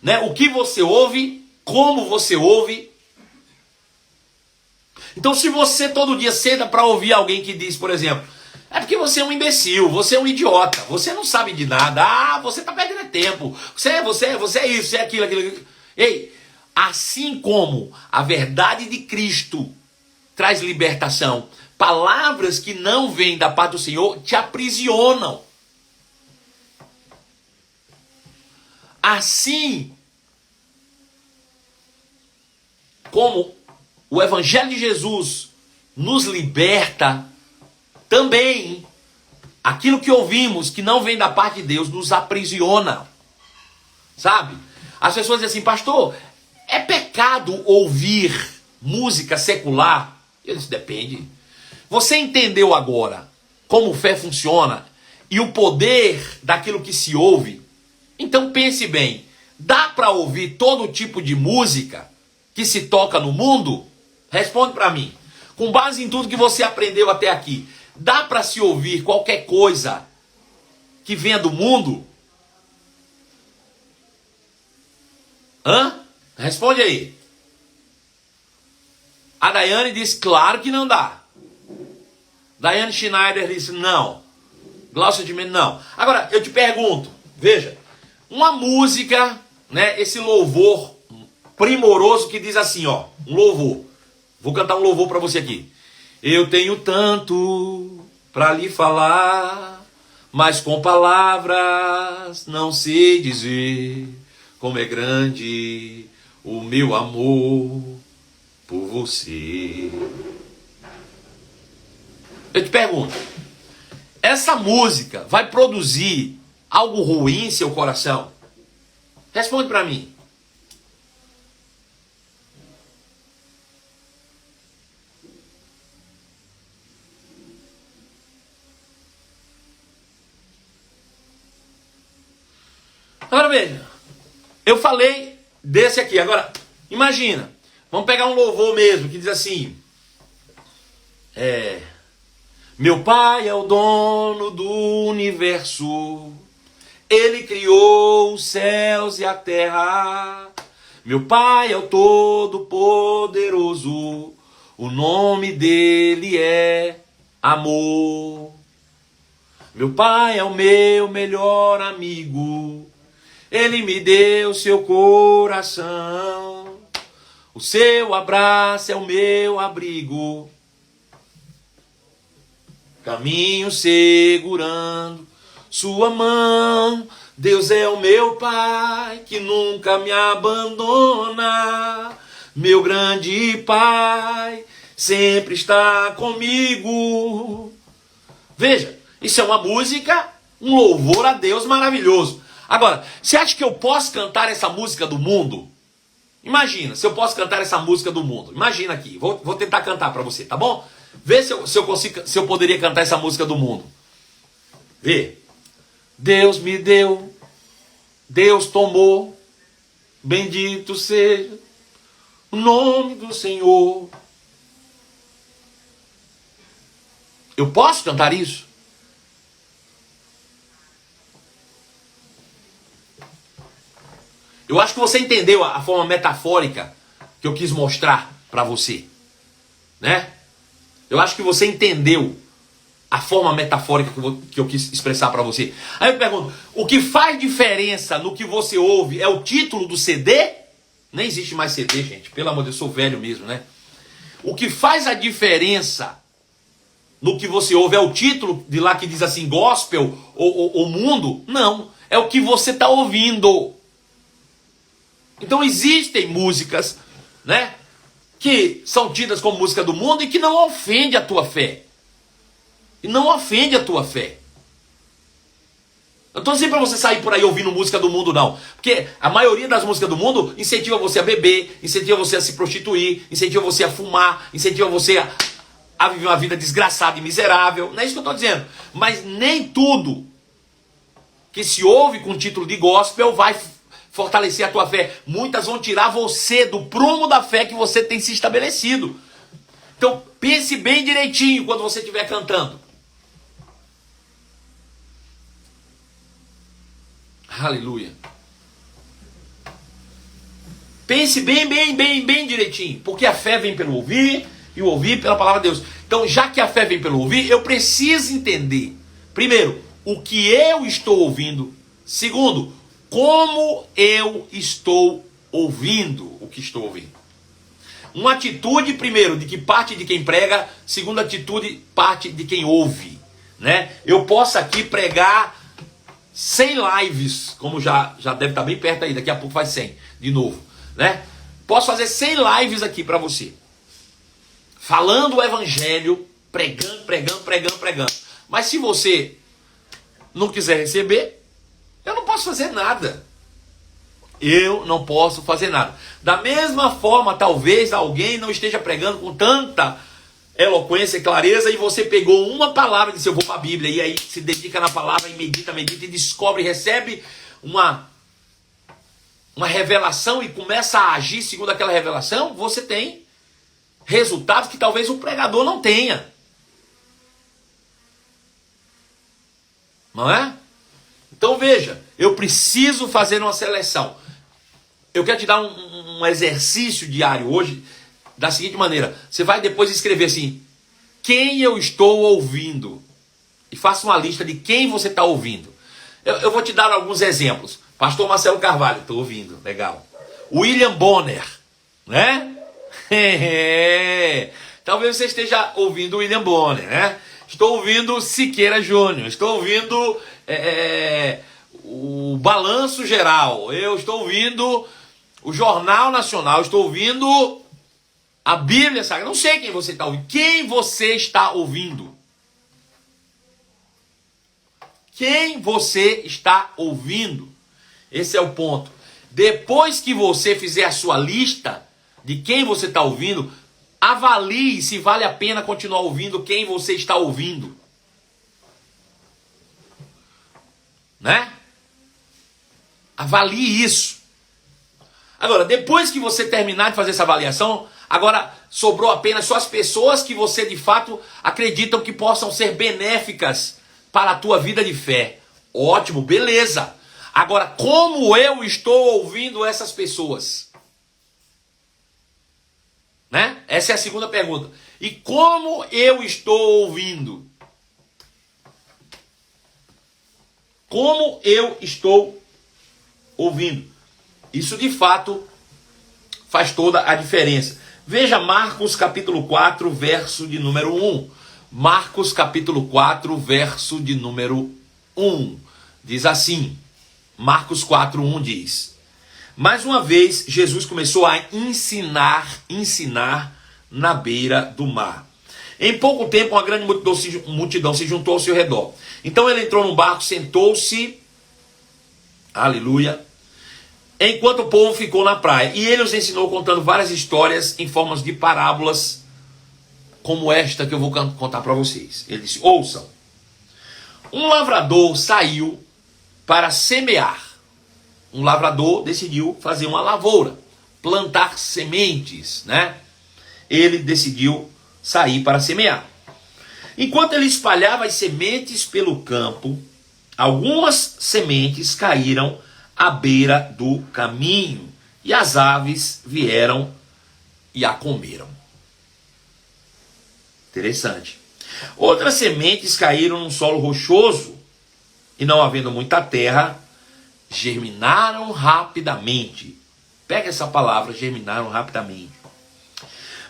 Né? O que você ouve, como você ouve. Então, se você todo dia senta para ouvir alguém que diz, por exemplo, é porque você é um imbecil, você é um idiota, você não sabe de nada, você está perdendo tempo, você é isso, você é aquilo. Ei, assim como a verdade de Cristo traz libertação, palavras que não vêm da parte do Senhor te aprisionam. Assim como o Evangelho de Jesus nos liberta, também aquilo que ouvimos que não vem da parte de Deus nos aprisiona. Sabe? As pessoas dizem assim, pastor, é pecado ouvir música secular? Eu disse, depende. Você entendeu agora como fé funciona e o poder daquilo que se ouve? Então pense bem, dá para ouvir todo tipo de música que se toca no mundo? Responde para mim. Com base em tudo que você aprendeu até aqui, dá para se ouvir qualquer coisa que venha do mundo? Hã? Responde aí. A Daiane disse, claro que não dá. Daiane Schneider disse, não. Glaucia de Mendes, não. Agora, eu te pergunto, veja, uma música, né, esse louvor primoroso que diz assim, ó, um louvor. Vou cantar um louvor para você aqui. Eu tenho tanto para lhe falar, mas com palavras não sei dizer como é grande o meu amor por você. Eu te pergunto, essa música vai produzir algo ruim em seu coração? Responde para mim. Agora veja, eu falei desse aqui. Agora, imagina, vamos pegar um louvor mesmo, que diz assim, meu pai é o dono do universo, ele criou os céus e a terra, meu pai é o todo-poderoso, o nome dele é amor. Meu pai é o meu melhor amigo, ele me deu seu coração, o seu abraço é o meu abrigo, caminho segurando sua mão. Deus é o meu pai que nunca me abandona, meu grande pai sempre está comigo. Veja, isso é uma música, um louvor a Deus maravilhoso. Agora, você acha que eu posso cantar essa música do mundo? Imagina, se eu posso cantar essa música do mundo. Imagina aqui, vou tentar cantar para você, tá bom? Vê se eu poderia cantar essa música do mundo. Vê. Deus me deu, Deus tomou, bendito seja o nome do Senhor. Eu posso cantar isso? Eu acho que você entendeu a forma metafórica que eu quis mostrar para você, né? Eu acho que você entendeu a forma metafórica que eu quis expressar para você. Aí eu pergunto, o que faz diferença no que você ouve é o título do CD? Nem existe mais CD, gente. Pelo amor de Deus, eu sou velho mesmo, né? O que faz a diferença no que você ouve é o título de lá que diz assim, gospel ou mundo? Não, é o que você está ouvindo. Então existem músicas, né, que são tidas como música do mundo e que não ofende a tua fé. E não ofende a tua fé. Eu estou dizendo para você sair por aí ouvindo música do mundo, não. Porque a maioria das músicas do mundo incentiva você a beber, incentiva você a se prostituir, incentiva você a fumar, incentiva você a viver uma vida desgraçada e miserável. Não é isso que eu estou dizendo. Mas nem tudo que se ouve com título de gospel vai fortalecer a tua fé. Muitas vão tirar você do prumo da fé que você tem se estabelecido. Então, Pense bem direitinho quando você estiver cantando. Aleluia. Pense bem direitinho. Porque a fé vem pelo ouvir e o ouvir pela palavra de Deus. Então, já que a fé vem pelo ouvir, eu preciso entender, primeiro, o que eu estou ouvindo. Segundo, como eu estou ouvindo o que estou ouvindo. Uma atitude, primeiro, de que parte de quem prega. Segunda atitude, parte de quem ouve, né? Eu posso aqui pregar 100 lives, como já deve estar bem perto aí, daqui a pouco faz 100 de novo, né? Posso fazer 100 lives aqui para você, falando o evangelho, pregando. Mas se você não quiser receber, eu não posso fazer nada. Eu não posso fazer nada. Da mesma forma, talvez alguém não esteja pregando com tanta eloquência e clareza, e você pegou uma palavra e disse, eu vou para a Bíblia, e aí se dedica na palavra e medita e descobre, recebe uma revelação e começa a agir segundo aquela revelação. Você tem resultados que talvez o pregador não tenha. Não é? Então veja, eu preciso fazer uma seleção. Eu quero te dar um exercício diário hoje, da seguinte maneira. Você vai depois escrever assim, quem eu estou ouvindo? E faça uma lista de quem você está ouvindo. Eu vou te dar alguns exemplos. Pastor Marcelo Carvalho, estou ouvindo, legal. William Bonner, né? Talvez você esteja ouvindo William Bonner, né? Estou ouvindo Siqueira Júnior, estou ouvindo o Balanço Geral, eu estou ouvindo o Jornal Nacional, estou ouvindo a Bíblia Sagrada. Não sei quem você está ouvindo. Quem você está ouvindo? Quem você está ouvindo? Esse é o ponto. Depois que você fizer a sua lista de quem você está ouvindo, avalie se vale a pena continuar ouvindo quem você está ouvindo. Né? Avalie isso. Agora, depois que você terminar de fazer essa avaliação, agora sobrou apenas só as pessoas que você de fato acreditam que possam ser benéficas para a tua vida de fé. Ótimo, beleza. Agora, como eu estou ouvindo essas pessoas? Né? Essa é a segunda pergunta. E como eu estou ouvindo? Como eu estou ouvindo? Isso de fato faz toda a diferença. Veja Marcos capítulo 4, verso de número 1. Marcos capítulo 4, verso de número 1. Diz assim, Marcos 4, 1 diz: mais uma vez Jesus começou a ensinar na beira do mar. Em pouco tempo uma grande multidão se juntou ao seu redor. Então ele entrou num barco, sentou-se, aleluia, enquanto o povo ficou na praia. E ele os ensinou contando várias histórias em formas de parábolas, como esta que eu vou contar para vocês. Ele disse, ouçam. Um lavrador saiu para semear. Um lavrador decidiu fazer uma lavoura, plantar sementes, né? Ele decidiu sair para semear. Enquanto ele espalhava as sementes pelo campo, algumas sementes caíram à beira do caminho, e as aves vieram e a comeram. Interessante. Outras sementes caíram num solo rochoso, e não havendo muita terra, germinaram rapidamente. Pega essa palavra, germinaram rapidamente.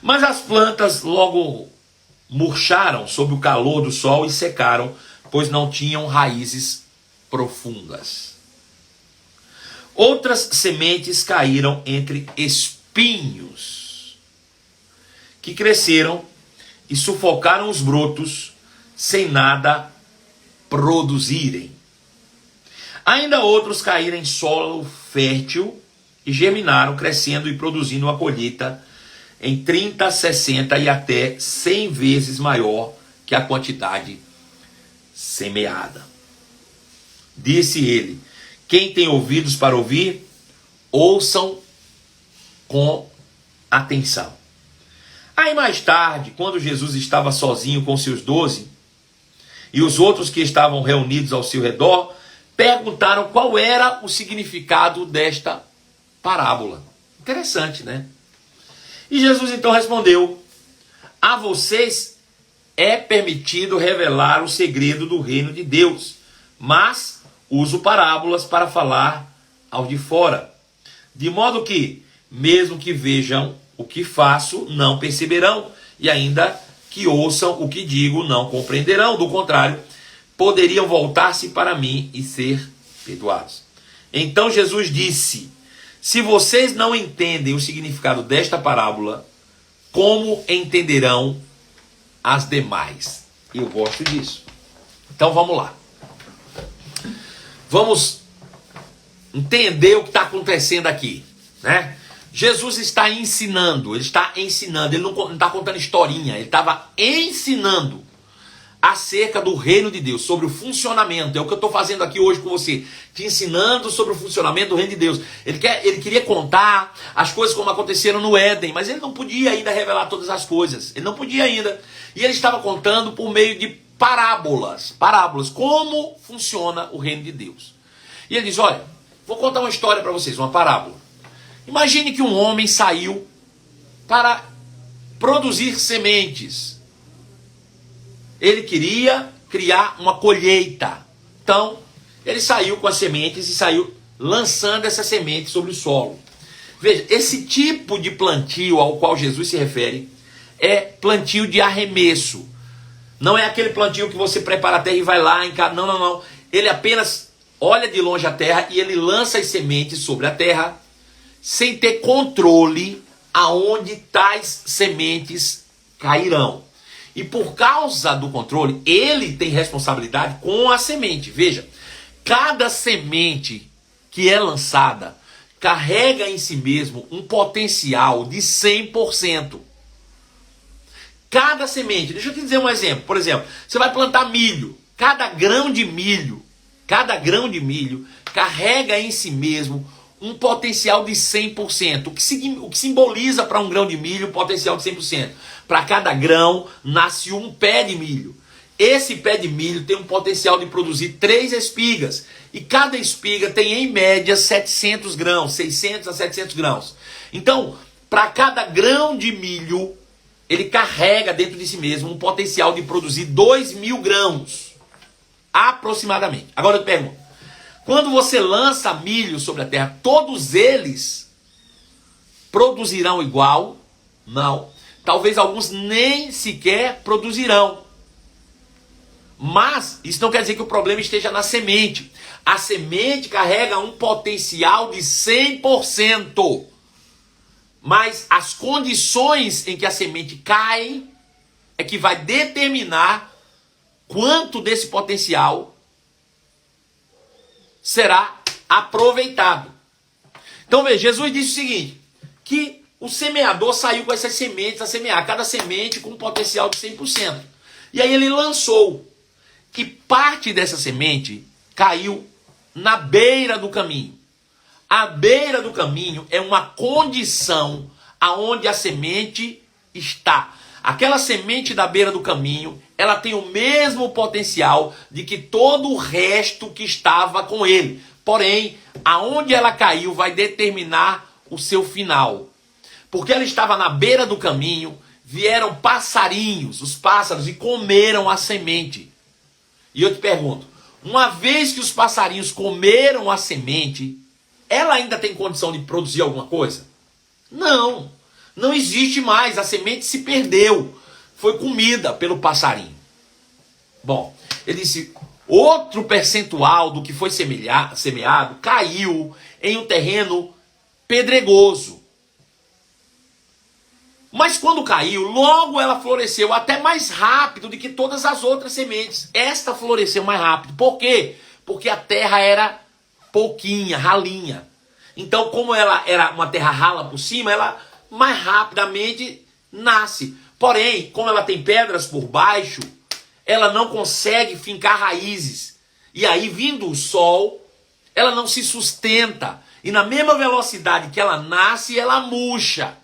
Mas as plantas logo murcharam sob o calor do sol e secaram, pois não tinham raízes profundas. Outras sementes caíram entre espinhos, que cresceram e sufocaram os brotos, sem nada produzirem. Ainda outros caíram em solo fértil e germinaram, crescendo e produzindo uma colheita em 30, 60 e até 100 vezes maior que a quantidade semeada. Disse ele, quem tem ouvidos para ouvir, ouçam com atenção. Aí mais tarde, quando Jesus estava sozinho com seus 12, e os outros que estavam reunidos ao seu redor, perguntaram qual era o significado desta parábola. Interessante, né? E Jesus então respondeu: a vocês é permitido revelar o segredo do reino de Deus, mas uso parábolas para falar aos de fora, de modo que, mesmo que vejam o que faço, não perceberão, e ainda que ouçam o que digo, não compreenderão. Do contrário, poderiam voltar-se para mim e ser perdoados. Então Jesus disse: se vocês não entendem o significado desta parábola, como entenderão as demais? Eu gosto disso. Então vamos lá. Vamos entender o que está acontecendo aqui, né? Jesus está ensinando, ele não está contando historinha, ele estava ensinando acerca do reino de Deus, sobre o funcionamento. É o que eu estou fazendo aqui hoje com você, te ensinando sobre o funcionamento do reino de Deus. Ele queria contar as coisas como aconteceram no Éden, mas ele não podia ainda revelar todas as coisas, ele não podia ainda. E ele estava contando por meio de parábolas, como funciona o reino de Deus. E ele diz: olha, vou contar uma história para vocês, uma parábola. Imagine que um homem saiu para produzir sementes. Ele queria criar uma colheita. Então, ele saiu com as sementes e saiu lançando essas sementes sobre o solo. Veja, esse tipo de plantio ao qual Jesus se refere é plantio de arremesso. Não é aquele plantio que você prepara a terra e vai lá em casa. Não, não, não. Ele apenas olha de longe a terra e ele lança as sementes sobre a terra, sem ter controle aonde tais sementes cairão. E por causa do controle, ele tem responsabilidade com a semente. Veja, cada semente que é lançada carrega em si mesmo um potencial de 100%. Cada semente, deixa eu te dizer um exemplo. Por exemplo, você vai plantar milho. Cada grão de milho carrega em si mesmo um potencial de 100%. O que simboliza para um grão de milho um potencial de 100%? Para cada grão nasce um pé de milho. Esse pé de milho tem um potencial de produzir 3 espigas. E cada espiga tem em média 700 grãos, 600 a 700 grãos. Então, para cada grão de milho, ele carrega dentro de si mesmo um potencial de produzir 2.000 grãos. Aproximadamente. Agora eu te pergunto: quando você lança milho sobre a terra, todos eles produzirão igual? Não. Talvez alguns nem sequer produzirão. Mas isso não quer dizer que o problema esteja na semente. A semente carrega um potencial de 100%. Mas as condições em que a semente cai é que vai determinar quanto desse potencial será aproveitado. Então veja, Jesus disse o seguinte, que o semeador saiu com essas sementes a semear, cada semente com um potencial de 100%. E aí ele lançou, que parte dessa semente caiu na beira do caminho. A beira do caminho é uma condição aonde a semente está. Aquela semente da beira do caminho, ela tem o mesmo potencial de que todo o resto que estava com ele. Porém, aonde ela caiu vai determinar o seu final. Porque ela estava na beira do caminho, vieram passarinhos, os pássaros, e comeram a semente. E eu te pergunto, uma vez que os passarinhos comeram a semente, ela ainda tem condição de produzir alguma coisa? Não, não existe mais, a semente se perdeu, foi comida pelo passarinho. Bom, ele disse, outro percentual do que foi semeado caiu em um terreno pedregoso. Mas quando caiu, logo ela floresceu até mais rápido do que todas as outras sementes. Esta floresceu mais rápido. Por quê? Porque a terra era pouquinha, ralinha. Então, como ela era uma terra rala por cima, ela mais rapidamente nasce. Porém, como ela tem pedras por baixo, ela não consegue fincar raízes. E aí, vindo o sol, ela não se sustenta. E na mesma velocidade que ela nasce, ela murcha.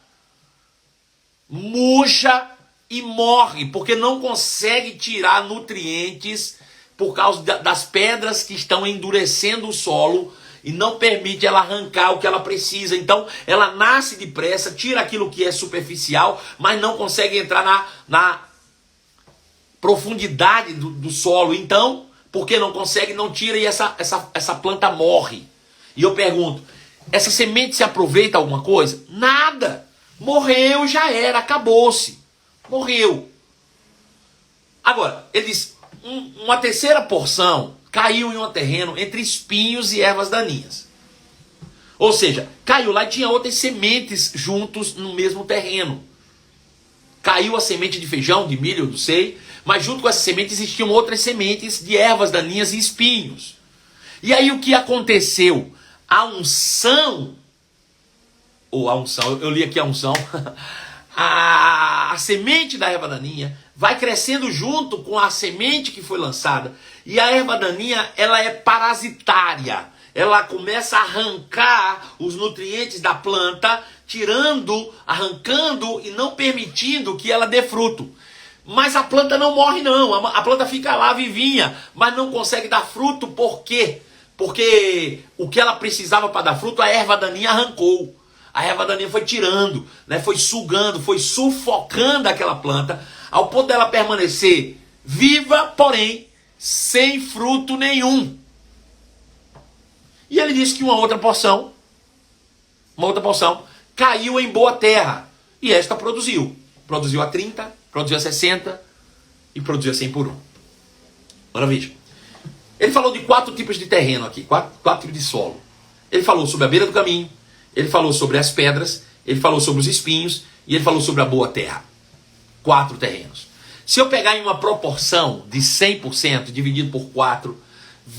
murcha e morre, porque não consegue tirar nutrientes por causa das pedras que estão endurecendo o solo e não permite ela arrancar o que ela precisa. Então ela nasce depressa, tira aquilo que é superficial, mas não consegue entrar na profundidade do solo. Então, porque não consegue, não tira, e essa planta morre. E eu pergunto, essa semente se aproveita alguma coisa? Nada. Morreu, já era, acabou-se. Morreu. Agora, ele diz, uma terceira porção caiu em um terreno entre espinhos e ervas daninhas. Ou seja, caiu lá e tinha outras sementes juntos no mesmo terreno. Caiu a semente de feijão, de milho, não sei, mas junto com essa semente existiam outras sementes de ervas daninhas e espinhos. E aí o que aconteceu? A unção, eu li aqui a unção, a semente da erva daninha vai crescendo junto com a semente que foi lançada. E a erva daninha, ela é parasitária. Ela começa a arrancar os nutrientes da planta, arrancando e não permitindo que ela dê fruto. Mas a planta não morre não, a planta fica lá vivinha, mas não consegue dar fruto. Por quê? Porque o que ela precisava para dar fruto, a erva daninha arrancou. A erva daninha foi tirando, né? Foi sugando, foi sufocando aquela planta, ao ponto dela permanecer viva, porém sem fruto nenhum. E ele disse que uma outra porção caiu em boa terra, e esta produziu a 30, produziu a 60 e produziu a 100 por um. Agora veja, ele falou de 4 tipos de terreno aqui, 4 tipos de solo. Ele falou sobre a beira do caminho, ele falou sobre as pedras, ele falou sobre os espinhos e ele falou sobre a boa terra. 4 terrenos. Se eu pegar em uma proporção de 100% dividido por 4,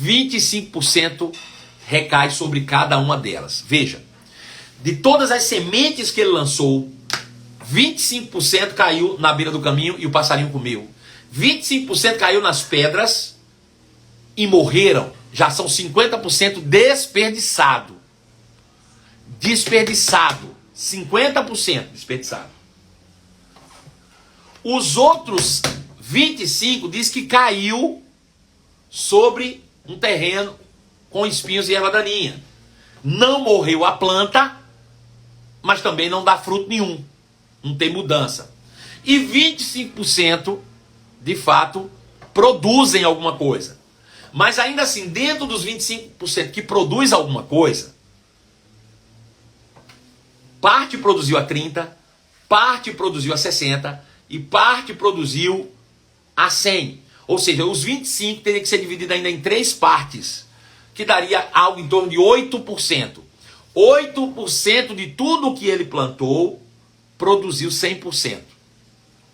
25% recai sobre cada uma delas. Veja, de todas as sementes que ele lançou, 25% caiu na beira do caminho e o passarinho comeu. 25% caiu nas pedras e morreram. Já são 50% desperdiçado. 50% desperdiçado. Os outros 25% diz que caiu sobre um terreno com espinhos e erva daninha. Não morreu a planta, mas também não dá fruto nenhum. Não tem mudança. E 25%, de fato, produzem alguma coisa. Mas ainda assim, dentro dos 25% que produz alguma coisa, parte produziu a 30, parte produziu a 60 e parte produziu a 100. Ou seja, os 25 teria que ser dividido ainda em 3 partes, que daria algo em torno de 8%. 8% de tudo que ele plantou produziu 100%.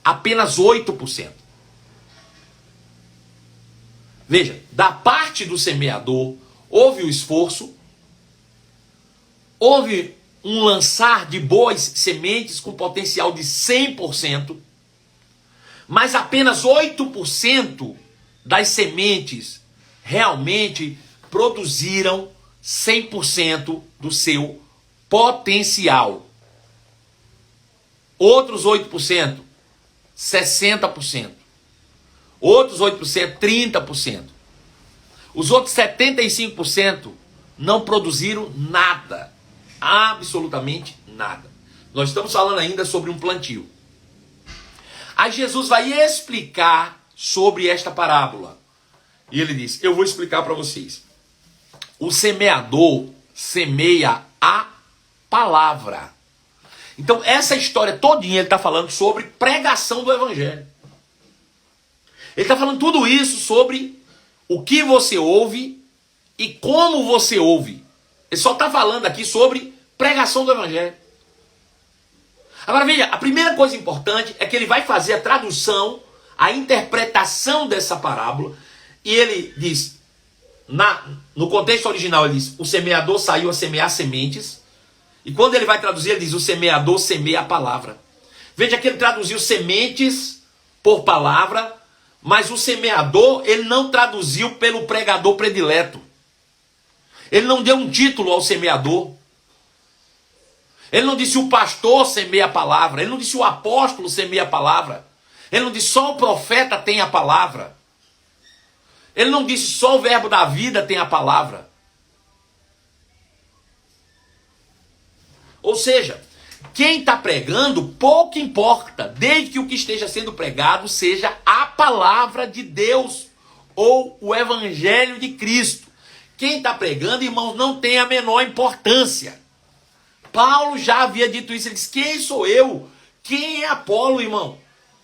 Apenas 8%. Veja, da parte do semeador, houve o esforço, houve um lançar de boas sementes com potencial de 100%, mas apenas 8% das sementes realmente produziram 100% do seu potencial. Outros 8%, 60%. Outros 8%, 30%. Os outros 75% não produziram nada. Absolutamente nada. Nós estamos falando ainda sobre um plantio. Aí Jesus vai explicar sobre esta parábola. E ele diz, eu vou explicar para vocês. O semeador semeia a palavra. Então essa história todinha ele está falando sobre pregação do evangelho. Ele está falando tudo isso sobre o que você ouve e como você ouve. Ele só está falando aqui sobre pregação do evangelho. Agora veja, a primeira coisa importante é que ele vai fazer a tradução, a interpretação dessa parábola. E ele diz, no contexto original ele diz, o semeador saiu a semear sementes. E quando ele vai traduzir ele diz, o semeador semeia a palavra. Veja que ele traduziu sementes por palavra, mas o semeador ele não traduziu pelo pregador predileto. Ele não deu um título ao semeador. Ele não disse o pastor semeia a palavra. Ele não disse o apóstolo semeia a palavra. Ele não disse só o profeta tem a palavra. Ele não disse só o verbo da vida tem a palavra. Ou seja, quem está pregando pouco importa, desde que o que esteja sendo pregado seja a palavra de Deus ou o evangelho de Cristo. Quem está pregando, irmãos, não tem a menor importância. Paulo já havia dito isso, ele disse, quem sou eu? Quem é Apolo, irmão?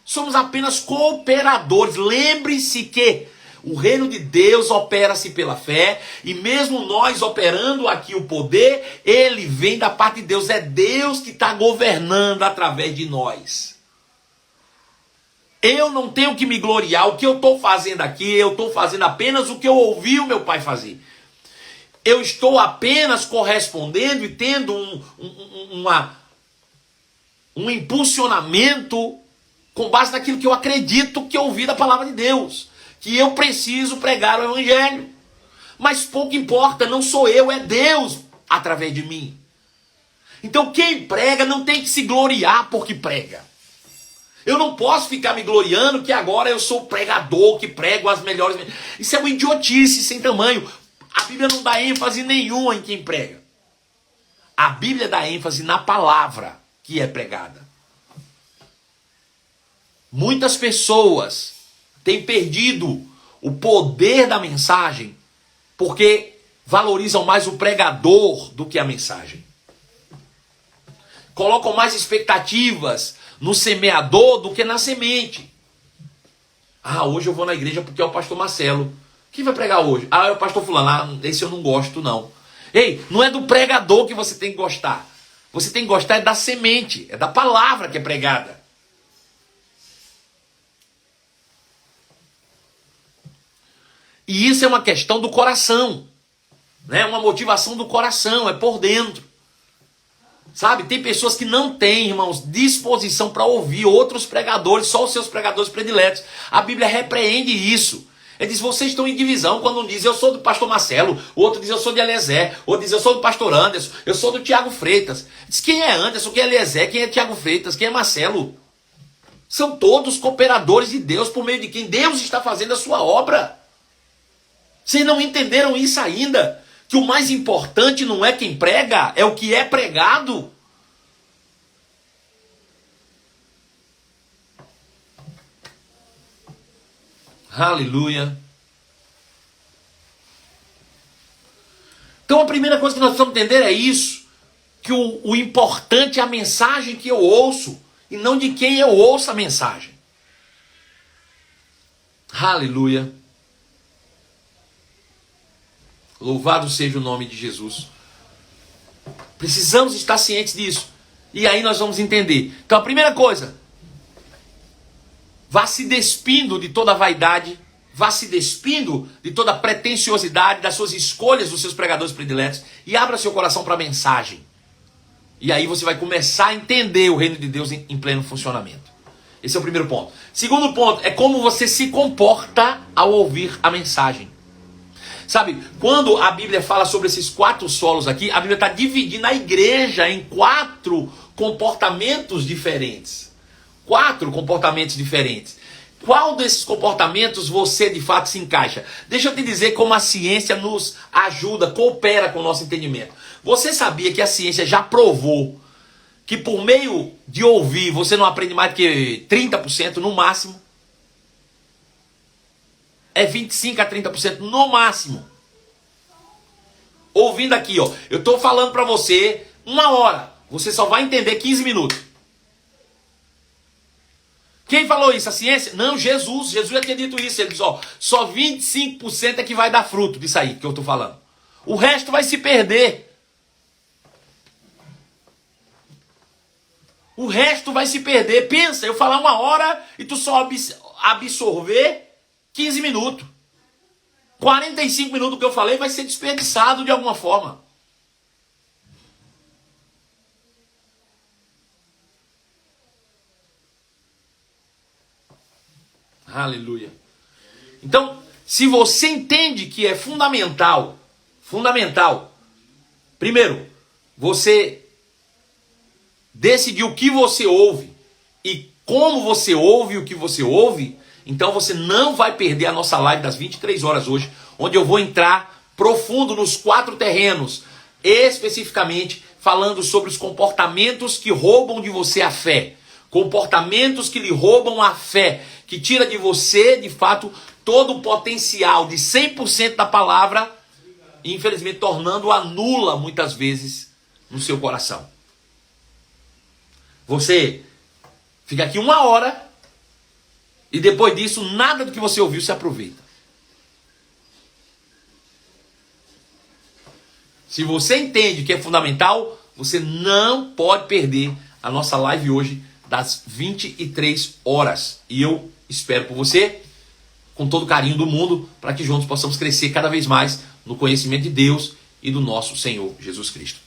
Somos apenas cooperadores. Lembre-se que o reino de Deus opera-se pela fé, e mesmo nós operando aqui o poder, ele vem da parte de Deus. É Deus que está governando através de nós. Eu não tenho que me gloriar. O que eu estou fazendo aqui, eu estou fazendo apenas o que eu ouvi o meu pai fazer. Eu estou apenas correspondendo e tendo um impulsionamento com base naquilo que eu acredito que eu ouvi da palavra de Deus. Que eu preciso pregar o evangelho. Mas pouco importa, não sou eu, é Deus através de mim. Então quem prega não tem que se gloriar porque prega. Eu não posso ficar me gloriando que agora eu sou o pregador que prego as melhores. Isso é uma idiotice sem tamanho. A Bíblia não dá ênfase nenhuma em quem prega. A Bíblia dá ênfase na palavra que é pregada. Muitas pessoas têm perdido o poder da mensagem porque valorizam mais o pregador do que a mensagem. Colocam mais expectativas no semeador do que na semente. Ah, hoje eu vou na igreja porque é o pastor Marcelo. Quem vai pregar hoje? Ah, é o pastor fulano. Ah, esse eu não gosto, não. Ei, não é do pregador que você tem que gostar. Você tem que gostar é da semente, é da palavra que é pregada. E isso é uma questão do coração. Né? Uma motivação do coração, é por dentro. Sabe, tem pessoas que não têm, irmãos, disposição para ouvir outros pregadores, só os seus pregadores prediletos. A Bíblia repreende isso. Ele diz, vocês estão em divisão quando um diz, eu sou do pastor Marcelo, o outro diz, eu sou de Eliezer, o outro diz, eu sou do pastor Anderson, eu sou do Tiago Freitas. Diz, quem é Anderson, quem é Eliezer, quem é Tiago Freitas, quem é Marcelo? São todos cooperadores de Deus, por meio de quem Deus está fazendo a sua obra. Vocês não entenderam isso ainda? Que o mais importante não é quem prega, é o que é pregado. Aleluia. Então a primeira coisa que nós precisamos entender é isso. Que o importante é a mensagem que eu ouço e não de quem eu ouço a mensagem. Aleluia. Louvado seja o nome de Jesus. Precisamos estar cientes disso. E aí nós vamos entender. Então a primeira coisa, vá se despindo de toda vaidade, vá se despindo de toda pretensiosidade, das suas escolhas, dos seus pregadores prediletos, e abra seu coração para a mensagem. E aí você vai começar a entender o reino de Deus em pleno funcionamento. Esse é o primeiro ponto. Segundo ponto, é como você se comporta ao ouvir a mensagem. Sabe, quando a Bíblia fala sobre esses 4 solos aqui, a Bíblia está dividindo a igreja em 4 comportamentos diferentes. 4 comportamentos diferentes. Qual desses comportamentos você de fato se encaixa? Deixa eu te dizer como a ciência nos ajuda, coopera com o nosso entendimento. Você sabia que a ciência já provou que por meio de ouvir você não aprende mais do que 30% no máximo? É 25 a 30% no máximo. Ouvindo aqui, ó, eu estou falando para você 1 hora, você só vai entender 15 minutos. Quem falou isso? A ciência? Não, Jesus. Jesus já tinha dito isso. Ele diz, ó, só 25% é que vai dar fruto disso aí que eu estou falando. O resto vai se perder. O resto vai se perder. Pensa, eu falar 1 hora e tu só absorver 15 minutos. 45 minutos que eu falei vai ser desperdiçado de alguma forma. Aleluia. Então, se você entende que é fundamental, primeiro, você decidir o que você ouve e como você ouve o que você ouve, então você não vai perder a nossa live das 23 horas hoje, onde eu vou entrar profundo nos 4 terrenos, especificamente falando sobre os comportamentos que roubam de você a fé. Comportamentos que lhe roubam a fé, que tira de você, de fato, todo o potencial de 100% da palavra, e infelizmente tornando-a nula muitas vezes no seu coração. Você fica aqui 1 hora e depois disso nada do que você ouviu se aproveita. Se você entende que é fundamental, você não pode perder a nossa live hoje das 23 horas. E eu espero por você, com todo o carinho do mundo, para que juntos possamos crescer cada vez mais no conhecimento de Deus e do nosso Senhor Jesus Cristo.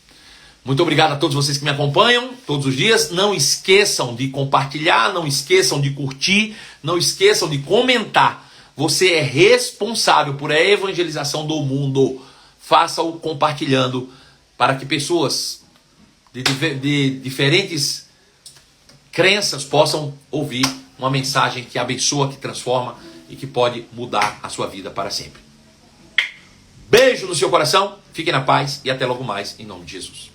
Muito obrigado a todos vocês que me acompanham todos os dias. Não esqueçam de compartilhar, não esqueçam de curtir, não esqueçam de comentar. Você é responsável por a evangelização do mundo. Faça-o compartilhando para que pessoas de diferentes crenças possam ouvir uma mensagem que abençoa, que transforma e que pode mudar a sua vida para sempre. Beijo no seu coração, fiquem na paz e até logo mais, em nome de Jesus.